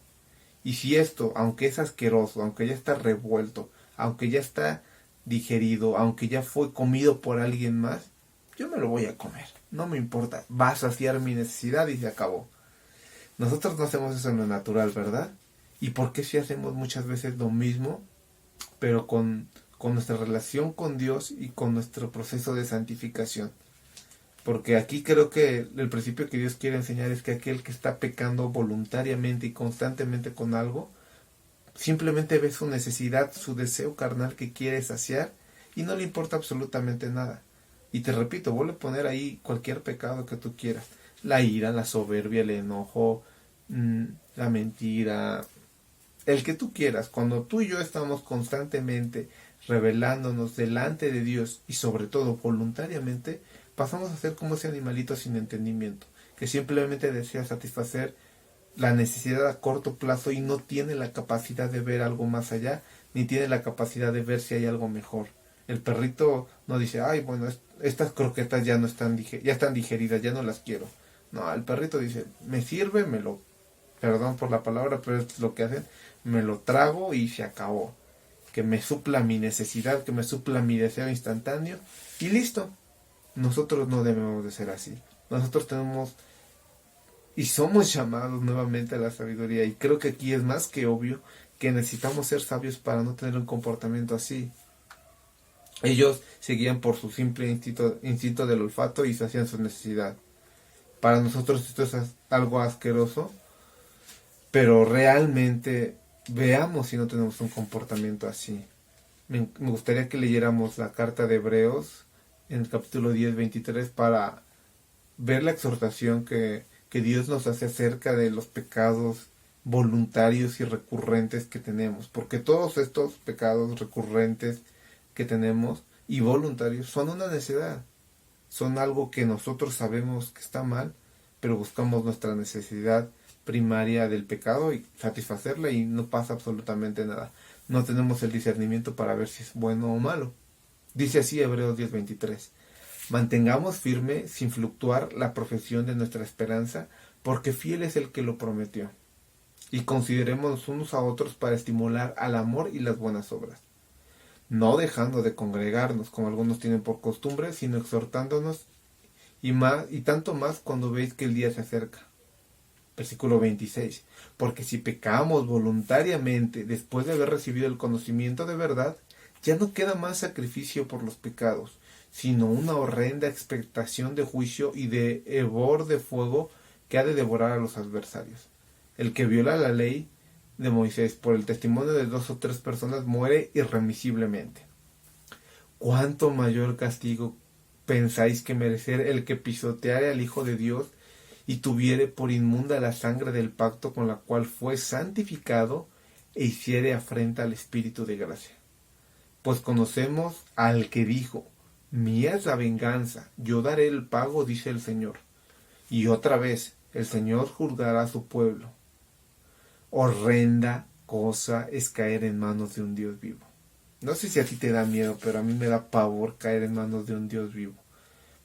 Y si esto, aunque es asqueroso, aunque ya está revuelto, aunque ya está digerido, aunque ya fue comido por alguien más, yo me lo voy a comer. No me importa. Va a saciar mi necesidad y se acabó. Nosotros no hacemos eso en lo natural, ¿verdad? ¿Y por qué si hacemos muchas veces lo mismo, pero con nuestra relación con Dios y con nuestro proceso de santificación? Porque aquí creo que el principio que Dios quiere enseñar es que aquel que está pecando voluntariamente y constantemente con algo, simplemente ve su necesidad, su deseo carnal que quiere saciar y no le importa absolutamente nada. Y te repito, vuelve a poner ahí cualquier pecado que tú quieras. La ira, la soberbia, el enojo, la mentira, el que tú quieras. Cuando tú y yo estamos constantemente revelándonos delante de Dios y sobre todo voluntariamente, pasamos a ser como ese animalito sin entendimiento, que simplemente desea satisfacer la necesidad a corto plazo y no tiene la capacidad de ver algo más allá, ni tiene la capacidad de ver si hay algo mejor. El perrito no dice, ay, bueno, estas croquetas ya no están ya están digeridas, ya no las quiero. No, el perrito dice, me sirve, perdón por la palabra, pero esto es lo que hacen, me lo trago y se acabó. Que me supla mi necesidad, que me supla mi deseo instantáneo y listo. Nosotros no debemos de ser así. Nosotros tenemos y somos llamados nuevamente a la sabiduría. Y creo que aquí es más que obvio que necesitamos ser sabios para no tener un comportamiento así. Ellos seguían por su simple instinto del olfato y se hacían su necesidad. Para nosotros esto es algo asqueroso, pero realmente veamos si no tenemos un comportamiento así. Me gustaría que leyéramos la carta de Hebreos en el capítulo 10:23 para ver la exhortación que que Dios nos hace acerca de los pecados voluntarios y recurrentes que tenemos, porque todos estos pecados recurrentes que tenemos y voluntarios son una necedad, son algo que nosotros sabemos que está mal, pero buscamos nuestra necesidad primaria del pecado y satisfacerla y no pasa absolutamente nada. No tenemos el discernimiento para ver si es bueno o malo. Dice así Hebreos 10:23. Mantengamos firme sin fluctuar la profesión de nuestra esperanza, porque fiel es el que lo prometió. Y consideremos unos a otros para estimular al amor y las buenas obras, no dejando de congregarnos como algunos tienen por costumbre, sino exhortándonos y tanto más cuando veis que el día se acerca. Versículo 26. Porque si pecamos voluntariamente después de haber recibido el conocimiento de verdad, ya no queda más sacrificio por los pecados, sino una horrenda expectación de juicio y de hervor de fuego que ha de devorar a los adversarios. El que viola la ley de Moisés por el testimonio de 2 o 3 personas muere irremisiblemente. ¿Cuánto mayor castigo pensáis que merecer el que pisoteare al Hijo de Dios y tuviere por inmunda la sangre del pacto con la cual fue santificado e hiciere afrenta al Espíritu de gracia? Pues conocemos al que dijo: mía es la venganza, yo daré el pago, dice el Señor. Y otra vez, el Señor juzgará a su pueblo. Horrenda cosa es caer en manos de un Dios vivo. No sé si a ti te da miedo, pero a mí me da pavor caer en manos de un Dios vivo.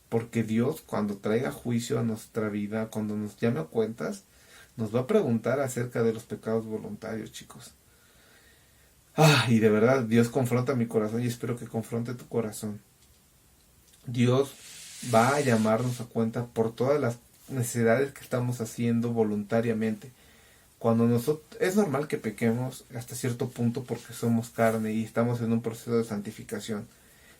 Porque Dios, cuando traiga juicio a nuestra vida, cuando nos llame a cuentas, nos va a preguntar acerca de los pecados voluntarios, chicos. Y de verdad, Dios confronta mi corazón y espero que confronte tu corazón. Dios va a llamarnos a cuenta por todas las necesidades que estamos haciendo voluntariamente. Cuando nosotros, es normal que pequemos hasta cierto punto porque somos carne y estamos en un proceso de santificación,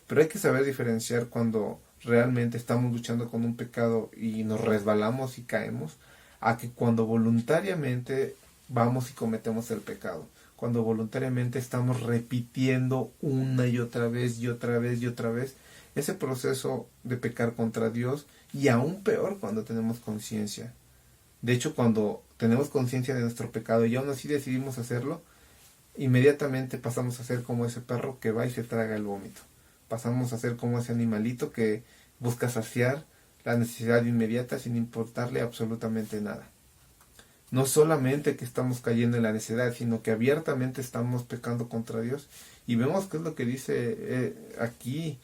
pero hay que saber diferenciar cuando realmente estamos luchando con un pecado y nos resbalamos y caemos, a que cuando voluntariamente vamos y cometemos el pecado, cuando voluntariamente estamos repitiendo una y otra vez y otra vez y otra vez ese proceso de pecar contra Dios, y aún peor cuando tenemos conciencia. De hecho, cuando tenemos conciencia de nuestro pecado y aún así decidimos hacerlo, inmediatamente pasamos a ser como ese perro que va y se traga el vómito. Pasamos a ser como ese animalito que busca saciar la necesidad inmediata sin importarle absolutamente nada. No solamente que estamos cayendo en la necedad, sino que abiertamente estamos pecando contra Dios. Y vemos que es lo que dice aquí.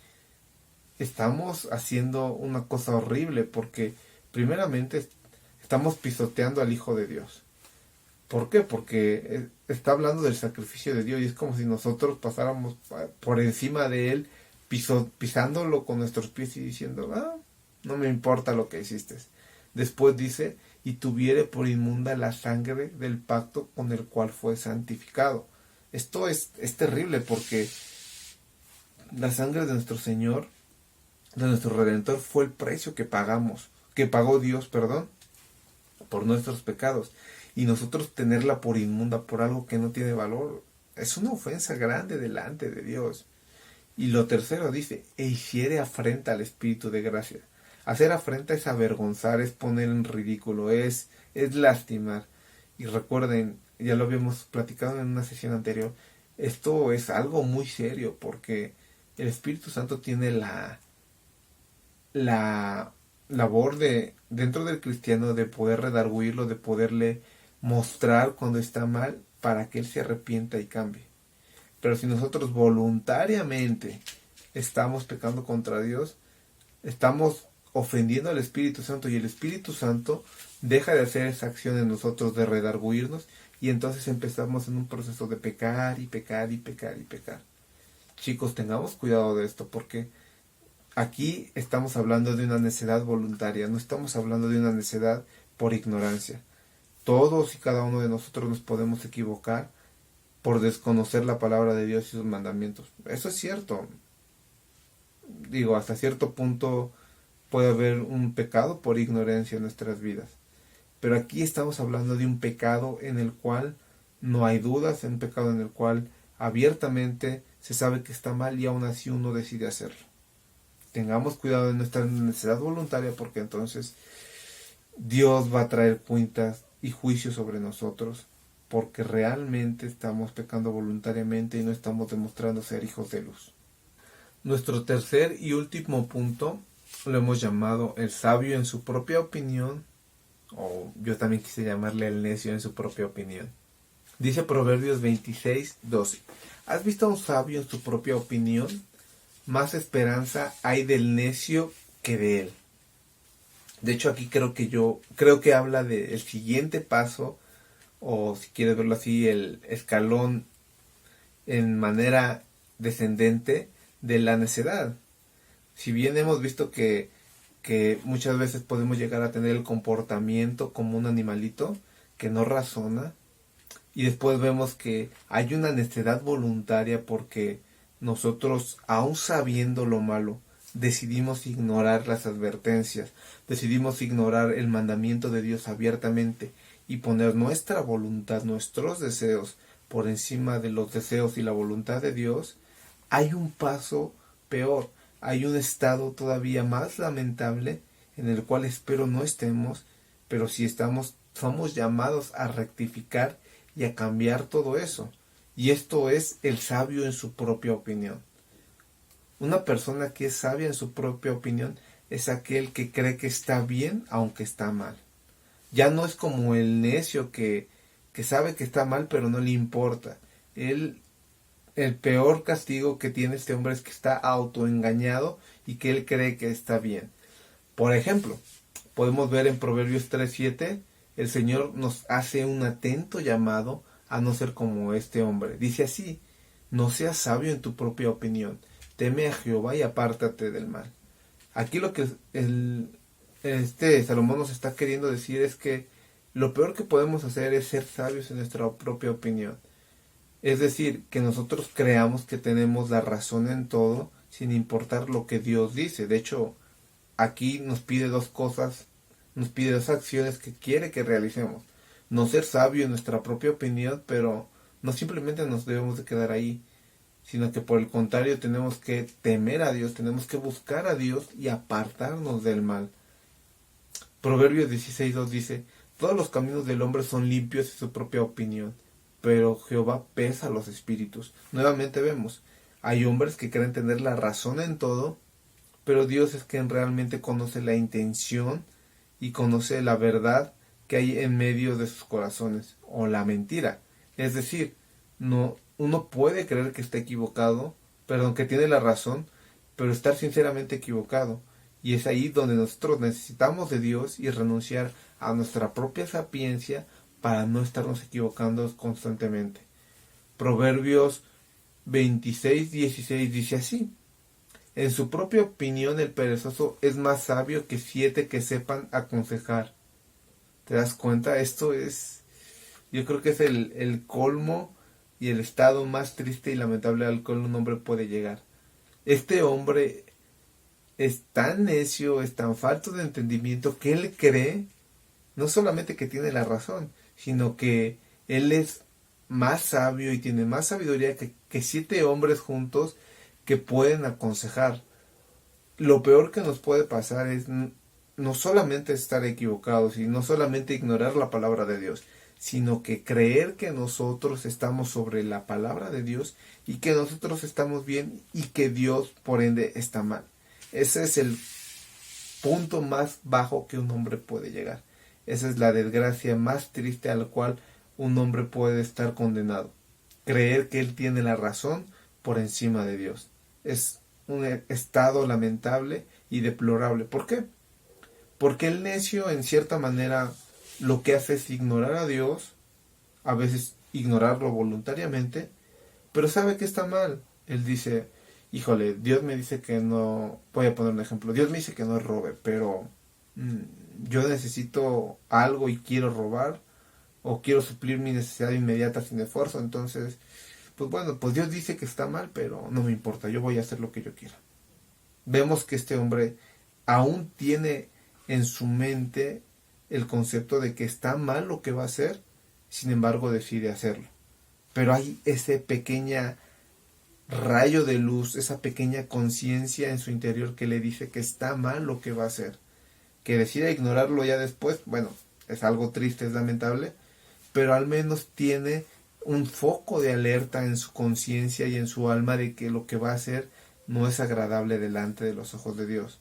Estamos haciendo una cosa horrible porque primeramente estamos pisoteando al Hijo de Dios. ¿Por qué? Porque está hablando del sacrificio de Dios y es como si nosotros pasáramos por encima de Él pisándolo con nuestros pies y diciendo: no me importa lo que hiciste. Después dice: y tuviere por inmunda la sangre del pacto con el cual fue santificado. Esto es terrible porque la sangre de nuestro Señor, de nuestro Redentor, fue el precio que pagó Dios, por nuestros pecados. Y nosotros tenerla por inmunda, por algo que no tiene valor, es una ofensa grande delante de Dios. Y lo tercero dice: e hiciere afrenta al Espíritu de gracia. Hacer afrenta es avergonzar, es poner en ridículo, es lastimar. Y recuerden, ya lo habíamos platicado en una sesión anterior, esto es algo muy serio porque el Espíritu Santo tiene la labor dentro del cristiano de poder redarguirlo, de poderle mostrar cuando está mal para que él se arrepienta y cambie. Pero si nosotros voluntariamente estamos pecando contra Dios, estamos ofendiendo al Espíritu Santo y el Espíritu Santo deja de hacer esa acción en nosotros de redarguirnos y entonces empezamos en un proceso de pecar y pecar y pecar y pecar. Chicos, tengamos cuidado de esto porque aquí estamos hablando de una necedad voluntaria, no estamos hablando de una necedad por ignorancia. Todos y cada uno de nosotros nos podemos equivocar por desconocer la palabra de Dios y sus mandamientos. Eso es cierto. Digo, hasta cierto punto puede haber un pecado por ignorancia en nuestras vidas. Pero aquí estamos hablando de un pecado en el cual no hay dudas, un pecado en el cual abiertamente se sabe que está mal y aún así uno decide hacerlo. Tengamos cuidado de nuestra necesidad voluntaria porque entonces Dios va a traer cuentas y juicio sobre nosotros, porque realmente estamos pecando voluntariamente y no estamos demostrando ser hijos de luz. Nuestro tercer y último punto lo hemos llamado el sabio en su propia opinión, o yo también quise llamarle el necio en su propia opinión. Dice Proverbios 26:12: ¿Has visto a un sabio en su propia opinión? Más esperanza hay del necio que de él. De hecho, aquí creo que habla del siguiente paso, o si quieres verlo así, el escalón en manera descendente de la necedad. Si bien hemos visto que muchas veces podemos llegar a tener el comportamiento como un animalito que no razona, y después vemos que hay una necedad voluntaria porque nosotros, aun sabiendo lo malo, decidimos ignorar las advertencias, decidimos ignorar el mandamiento de Dios abiertamente y poner nuestra voluntad, nuestros deseos por encima de los deseos y la voluntad de Dios. Hay un paso peor, hay un estado todavía más lamentable en el cual espero no estemos, pero si estamos, somos llamados a rectificar y a cambiar todo eso. Y esto es el sabio en su propia opinión. Una persona que es sabia en su propia opinión es aquel que cree que está bien aunque está mal. Ya no es como el necio que sabe que está mal pero no le importa. El peor castigo que tiene este hombre es que está autoengañado y que él cree que está bien. Por ejemplo, podemos ver en Proverbios 3:7, el Señor nos hace un atento llamado a no ser como este hombre. Dice así: no seas sabio en tu propia opinión, teme a Jehová y apártate del mal. Aquí lo que Salomón nos está queriendo decir es que lo peor que podemos hacer es ser sabios en nuestra propia opinión. Es decir, que nosotros creamos que tenemos la razón en todo sin importar lo que Dios dice. De hecho, aquí nos pide dos cosas, nos pide dos acciones que quiere que realicemos. No ser sabio en nuestra propia opinión, pero no simplemente nos debemos de quedar ahí, sino que por el contrario tenemos que temer a Dios, tenemos que buscar a Dios y apartarnos del mal. Proverbios 16:2 dice: todos los caminos del hombre son limpios en su propia opinión, pero Jehová pesa los espíritus. Nuevamente vemos, hay hombres que creen tener la razón en todo, pero Dios es quien realmente conoce la intención y conoce la verdad que hay en medio de sus corazones, o la mentira. Es decir, no, uno puede creer que está equivocado, perdón, que tiene la razón, pero estar sinceramente equivocado. Y es ahí donde nosotros necesitamos de Dios y renunciar a nuestra propia sapiencia para no estarnos equivocando constantemente. Proverbios 26:16 dice así: en su propia opinión el perezoso es más sabio que 7 que sepan aconsejar. ¿Te das cuenta? Yo creo que es el colmo y el estado más triste y lamentable al cual un hombre puede llegar. Este hombre es tan necio, es tan falto de entendimiento que él cree no solamente que tiene la razón, sino que él es más sabio y tiene más sabiduría que 7 hombres juntos que pueden aconsejar. Lo peor que nos puede pasar es no solamente estar equivocados y no solamente ignorar la palabra de Dios, sino que creer que nosotros estamos sobre la palabra de Dios y que nosotros estamos bien y que Dios por ende está mal. Ese es el punto más bajo que un hombre puede llegar. Esa es la desgracia más triste a la cual un hombre puede estar condenado. Creer que él tiene la razón por encima de Dios. Es un estado lamentable y deplorable. ¿Por qué? Porque el necio, en cierta manera, lo que hace es ignorar a Dios, a veces ignorarlo voluntariamente, pero sabe que está mal. Él dice: híjole, Dios me dice que no, voy a poner un ejemplo, Dios me dice que no robe, pero yo necesito algo y quiero robar, o quiero suplir mi necesidad inmediata sin esfuerzo, entonces, pues bueno, pues Dios dice que está mal, pero no me importa, yo voy a hacer lo que yo quiera. Vemos que este hombre aún tiene en su mente el concepto de que está mal lo que va a hacer, sin embargo decide hacerlo. Pero hay ese pequeña rayo de luz, esa pequeña conciencia en su interior que le dice que está mal lo que va a hacer. Que decida ignorarlo ya después, bueno, es algo triste, es lamentable, pero al menos tiene un foco de alerta en su conciencia y en su alma de que lo que va a hacer no es agradable delante de los ojos de Dios.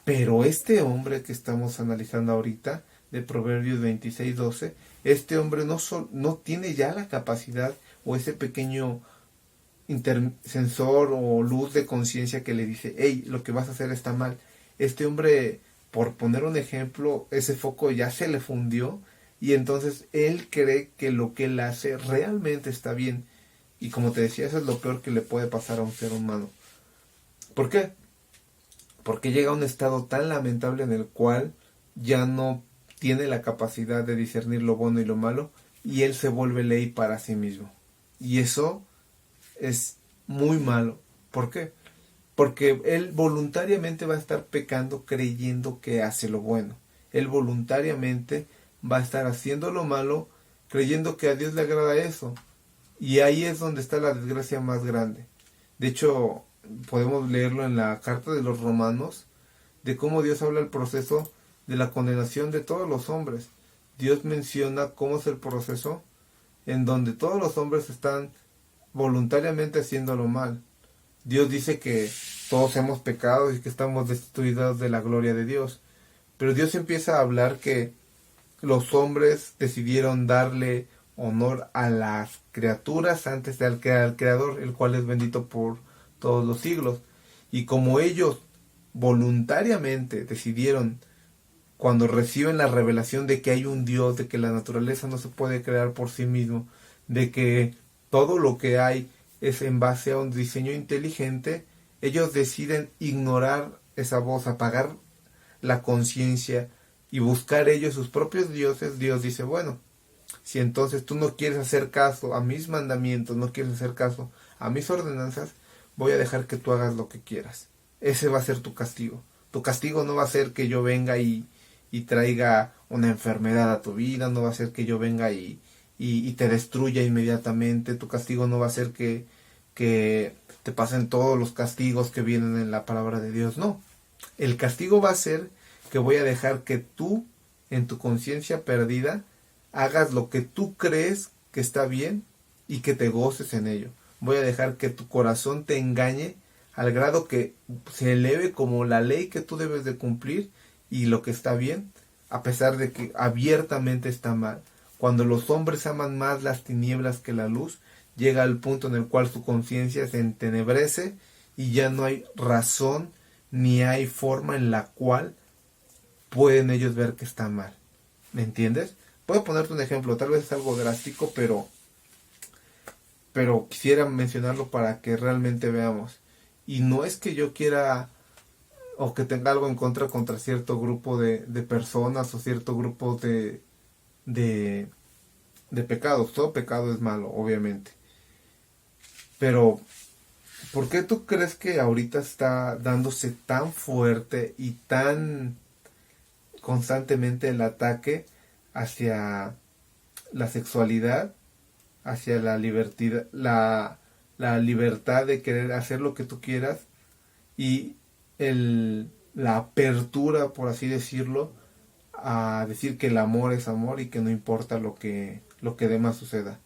Pero este hombre que estamos analizando ahorita, de Proverbios 26:12, este hombre no tiene ya la capacidad o ese pequeño sensor o luz de conciencia que le dice, hey, lo que vas a hacer está mal. Este hombre, por poner un ejemplo, ese foco ya se le fundió y entonces él cree que lo que él hace realmente está bien. Y como te decía, eso es lo peor que le puede pasar a un ser humano. ¿Por qué? Porque llega a un estado tan lamentable en el cual ya no tiene la capacidad de discernir lo bueno y lo malo y él se vuelve ley para sí mismo. Y eso es muy malo. ¿Por qué? Porque él voluntariamente va a estar pecando creyendo que hace lo bueno. Él voluntariamente va a estar haciendo lo malo creyendo que a Dios le agrada eso. Y ahí es donde está la desgracia más grande. De hecho, podemos leerlo en la carta de los Romanos, de cómo Dios habla el proceso de la condenación de todos los hombres. Dios menciona cómo es el proceso en donde todos los hombres están voluntariamente haciéndolo mal. Dios dice que todos hemos pecado y que estamos destituidos de la gloria de Dios. Pero Dios empieza a hablar que los hombres decidieron darle honor a las criaturas antes del Creador, el cual es bendito por todos los siglos. Y como ellos voluntariamente decidieron, cuando reciben la revelación de que hay un Dios, de que la naturaleza no se puede crear por sí mismo, de que todo lo que hay es en base a un diseño inteligente, ellos deciden ignorar esa voz, apagar la conciencia y buscar ellos sus propios dioses. Dios dice, bueno, si entonces tú no quieres hacer caso a mis mandamientos, no quieres hacer caso a mis ordenanzas, voy a dejar que tú hagas lo que quieras. Ese va a ser tu castigo. Tu castigo no va a ser que yo venga y traiga una enfermedad a tu vida, no va a ser que yo venga y te destruya inmediatamente. Tu castigo no va a ser que te pasen todos los castigos que vienen en la palabra de Dios. No, el castigo va a ser que voy a dejar que tú, en tu conciencia perdida, hagas lo que tú crees que está bien y que te goces en ello. Voy a dejar que tu corazón te engañe al grado que se eleve como la ley que tú debes de cumplir y lo que está bien, a pesar de que abiertamente está mal. Cuando los hombres aman más las tinieblas que la luz, llega al punto en el cual su conciencia se entenebrece y ya no hay razón ni hay forma en la cual pueden ellos ver que está mal. ¿Me entiendes? Puedo ponerte un ejemplo, tal vez es algo drástico, pero quisiera mencionarlo para que realmente veamos. Y no es que yo quiera o que tenga algo en contra cierto grupo de personas o cierto grupo de pecados. Todo pecado es malo, obviamente. Pero, ¿por qué tú crees que ahorita está dándose tan fuerte y tan constantemente el ataque hacia la sexualidad, hacia la libertad de querer hacer lo que tú quieras y la apertura, por así decirlo, a decir que el amor es amor y que no importa lo que demás suceda?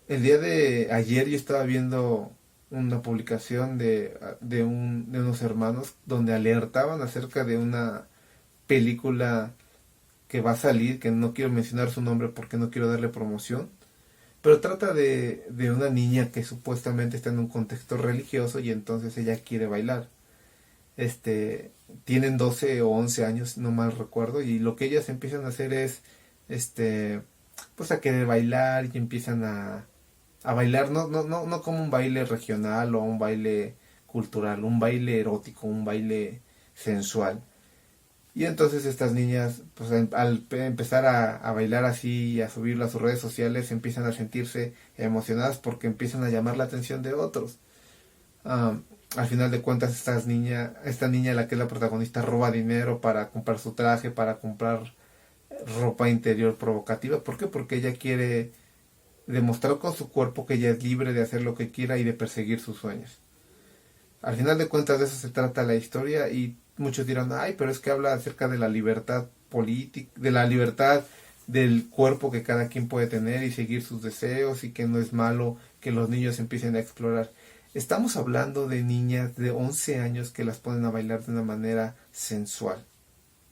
El día de ayer yo estaba viendo una publicación de unos hermanos donde alertaban acerca de una película que va a salir, que no quiero mencionar su nombre porque no quiero darle promoción, pero trata de una niña que supuestamente está en un contexto religioso y entonces ella quiere bailar. Tienen 12 o 11 años, no mal recuerdo, y lo que ellas empiezan a hacer es, pues a querer bailar y empiezan a bailar, no como un baile regional o un baile cultural, un baile erótico, un baile sensual. Y entonces estas niñas, pues al empezar a bailar así y a subirlo a sus redes sociales, empiezan a sentirse emocionadas porque empiezan a llamar la atención de otros. Al final de cuentas esta niña, la que es la protagonista, roba dinero para comprar su traje, para comprar ropa interior provocativa. ¿Por qué? Porque ella quiere demostrar con su cuerpo que ella es libre de hacer lo que quiera y de perseguir sus sueños. Al final de cuentas de eso se trata la historia y muchos dirán, ay, pero es que habla acerca de la libertad política, de la libertad del cuerpo que cada quien puede tener y seguir sus deseos, y que no es malo que los niños empiecen a explorar. Estamos hablando de niñas de 11 años que las ponen a bailar de una manera sensual.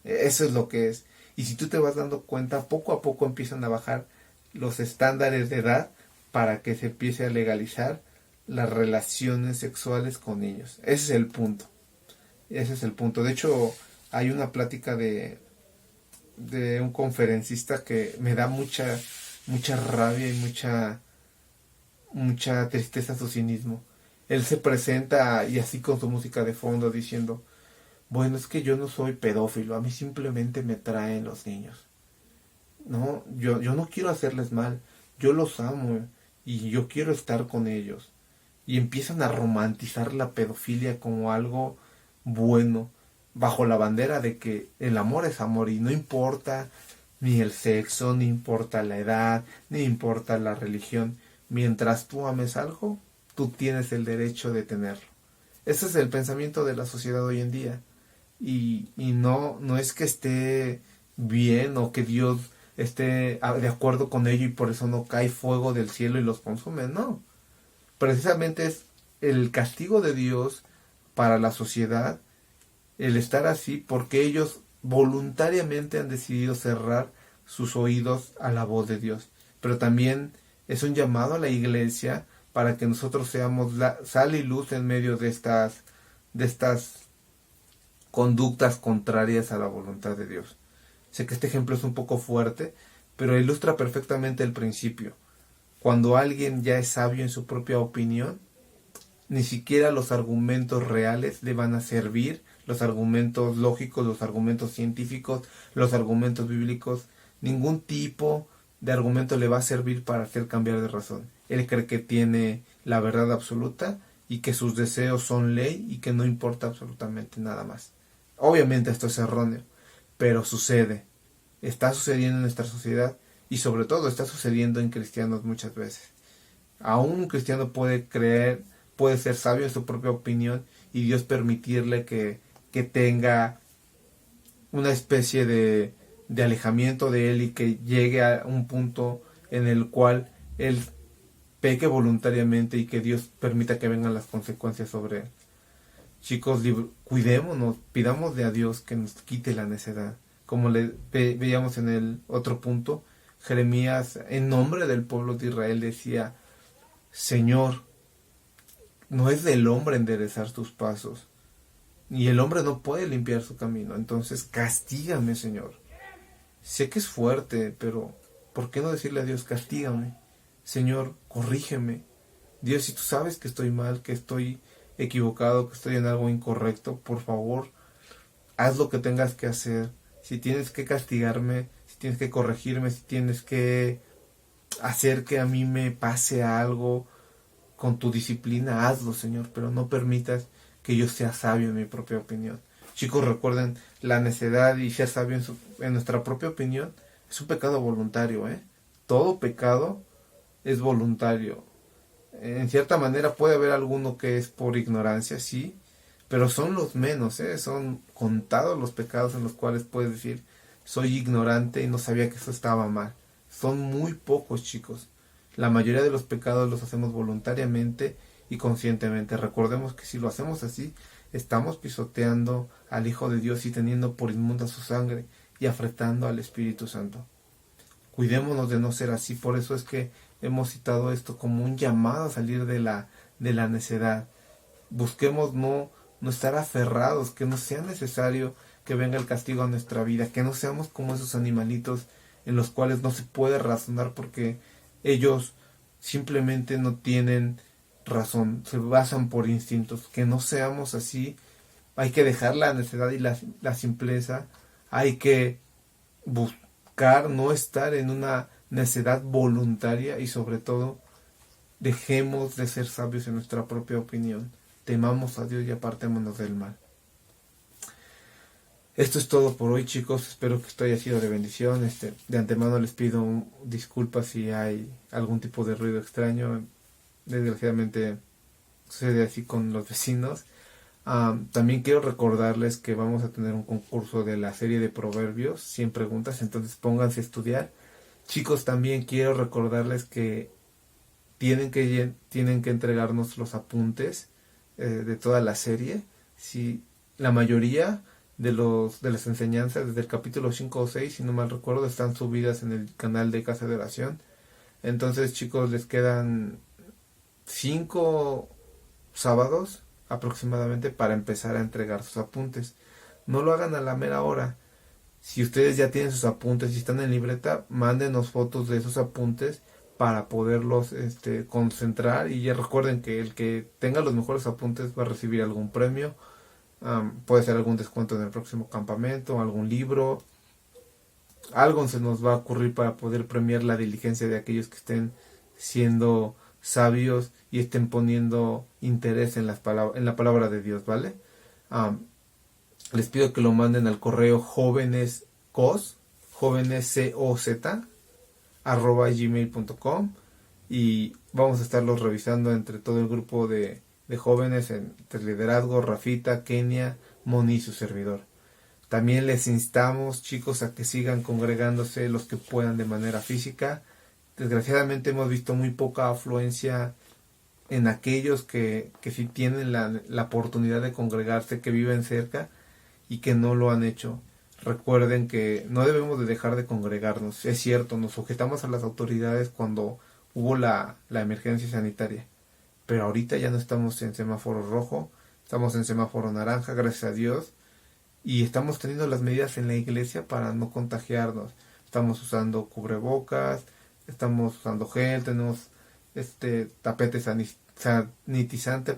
Eso es lo que es. Y si tú te vas dando cuenta, poco a poco empiezan a bajar los estándares de edad para que se empiece a legalizar las relaciones sexuales con niños. Ese es el punto. Ese es el punto. De hecho, hay una plática de un conferencista que me da mucha rabia y mucha tristeza su cinismo. Él se presenta y así con su música de fondo diciendo, bueno, es que yo no soy pedófilo, a mí simplemente me atraen los niños. No, yo no quiero hacerles mal, yo los amo y yo quiero estar con ellos. Y empiezan a romantizar la pedofilia como algo bueno, bajo la bandera de que el amor es amor y no importa ni el sexo, ni importa la edad, ni importa la religión. Mientras tú ames algo, tú tienes el derecho de tenerlo. Ese es el pensamiento de la sociedad hoy en día. Y no es que esté bien o que Dios esté de acuerdo con ello y por eso no cae fuego del cielo y los consume, no. Precisamente es el castigo de Dios para la sociedad el estar así, porque ellos voluntariamente han decidido cerrar sus oídos a la voz de Dios. Pero también es un llamado a la iglesia para que nosotros seamos sal y luz en medio de estas conductas contrarias a la voluntad de Dios. Sé que este ejemplo es un poco fuerte, pero ilustra perfectamente el principio. Cuando alguien ya es sabio en su propia opinión, ni siquiera los argumentos reales le van a servir, los argumentos lógicos, los argumentos científicos, los argumentos bíblicos, ningún tipo de argumento le va a servir para hacer cambiar de razón. Él cree que tiene la verdad absoluta y que sus deseos son ley y que no importa absolutamente nada más. Obviamente esto es erróneo, pero sucede, está sucediendo en nuestra sociedad y sobre todo está sucediendo en cristianos muchas veces. Aún un cristiano puede creer, puede ser sabio en su propia opinión y Dios permitirle que tenga una especie de alejamiento de él y que llegue a un punto en el cual él peque voluntariamente y que Dios permita que vengan las consecuencias sobre él. Chicos, cuidémonos, pidámosle a Dios que nos quite la necedad. Como le veíamos en el otro punto, Jeremías, en nombre del pueblo de Israel, decía, Señor, no es del hombre enderezar tus pasos, y el hombre no puede limpiar su camino. Entonces, castígame, Señor. Sé que es fuerte, pero ¿por qué no decirle a Dios, castígame? Señor, corrígeme. Dios, si tú sabes que estoy mal, que estoy equivocado, que estoy en algo incorrecto, por favor, haz lo que tengas que hacer. Si tienes que castigarme, si tienes que corregirme, si tienes que hacer que a mí me pase algo con tu disciplina, hazlo, Señor, pero no permitas que yo sea sabio en mi propia opinión. Chicos, recuerden, la necedad y ser sabio en nuestra propia opinión es un pecado voluntario, ¿eh? Todo pecado es voluntario. En cierta manera puede haber alguno que es por ignorancia, sí, pero son los menos, ¿eh? Son contados los pecados en los cuales puedes decir, soy ignorante y no sabía que eso estaba mal. Son muy pocos, chicos. La mayoría de los pecados los hacemos voluntariamente y conscientemente. Recordemos que si lo hacemos así, estamos pisoteando al Hijo de Dios y teniendo por inmunda su sangre y afrentando al Espíritu Santo. Cuidémonos de no ser así. Por eso es que hemos citado esto como un llamado a salir de la necedad. Busquemos no estar aferrados, que no sea necesario que venga el castigo a nuestra vida, que no seamos como esos animalitos en los cuales no se puede razonar porque ellos simplemente no tienen razón, se basan por instintos. Que no seamos así. Hay que dejar la necedad y la simpleza. Hay que buscar no estar en una necedad voluntaria y sobre todo dejemos de ser sabios en nuestra propia opinión. Temamos a Dios y apartémonos del mal. Esto es todo por hoy, chicos. Espero que esto haya sido de bendición. De antemano les pido disculpas si hay algún tipo de ruido extraño. Desgraciadamente sucede así con los vecinos. También quiero recordarles que vamos a tener un concurso de la serie de proverbios, 100 preguntas, entonces pónganse a estudiar. Chicos, también quiero recordarles que tienen que entregarnos los apuntes de toda la serie. Si la mayoría de las enseñanzas desde el capítulo 5 o 6, si no mal recuerdo, están subidas en el canal de Casa de Oración. Entonces, chicos, les quedan 5 sábados aproximadamente para empezar a entregar sus apuntes. No lo hagan a la mera hora. Si ustedes ya tienen sus apuntes y están en libreta, mándenos fotos de esos apuntes para poderlos concentrar. Y ya recuerden que el que tenga los mejores apuntes va a recibir algún premio. Puede ser algún descuento en el próximo campamento, algún libro. Algo se nos va a ocurrir para poder premiar la diligencia de aquellos que estén siendo sabios y estén poniendo interés en en la palabra de Dios, ¿vale? Les pido que lo manden al correo jóvenescoz, @gmail.com, y vamos a estarlos revisando entre todo el grupo de jóvenes entre liderazgo, Rafita, Kenia, Moni y su servidor. También les instamos, chicos, a que sigan congregándose los que puedan de manera física. Desgraciadamente hemos visto muy poca afluencia en aquellos que sí tienen la oportunidad de congregarse, que viven cerca y que no lo han hecho. Recuerden que no debemos de dejar de congregarnos. Es cierto, nos sujetamos a las autoridades cuando hubo la emergencia sanitaria, pero ahorita ya no estamos en semáforo rojo, estamos en semáforo naranja, gracias a Dios, y estamos teniendo las medidas en la iglesia para no contagiarnos. Estamos usando cubrebocas, estamos usando gel, tenemos tapete sanitizante,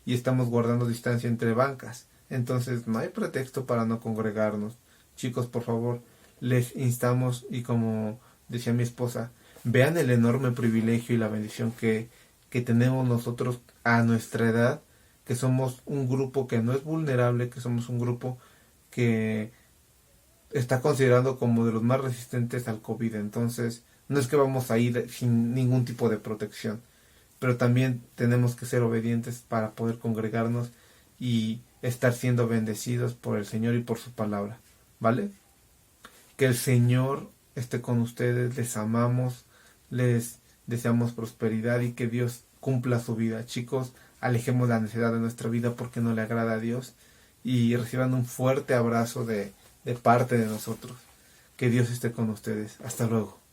y estamos guardando distancia entre bancas. Entonces no hay pretexto para no congregarnos. Chicos, por favor, les instamos, y como decía mi esposa, vean el enorme privilegio y la bendición que tenemos nosotros a nuestra edad, que somos un grupo que no es vulnerable, que somos un grupo que está considerado como de los más resistentes al COVID. Entonces, no es que vamos a ir sin ningún tipo de protección, pero también tenemos que ser obedientes para poder congregarnos y estar siendo bendecidos por el Señor y por su palabra, ¿vale? Que el Señor esté con ustedes, les amamos, les deseamos prosperidad y que Dios cumpla su vida. Chicos, alejemos la necedad de nuestra vida porque no le agrada a Dios, y reciban un fuerte abrazo de parte de nosotros. Que Dios esté con ustedes. Hasta luego.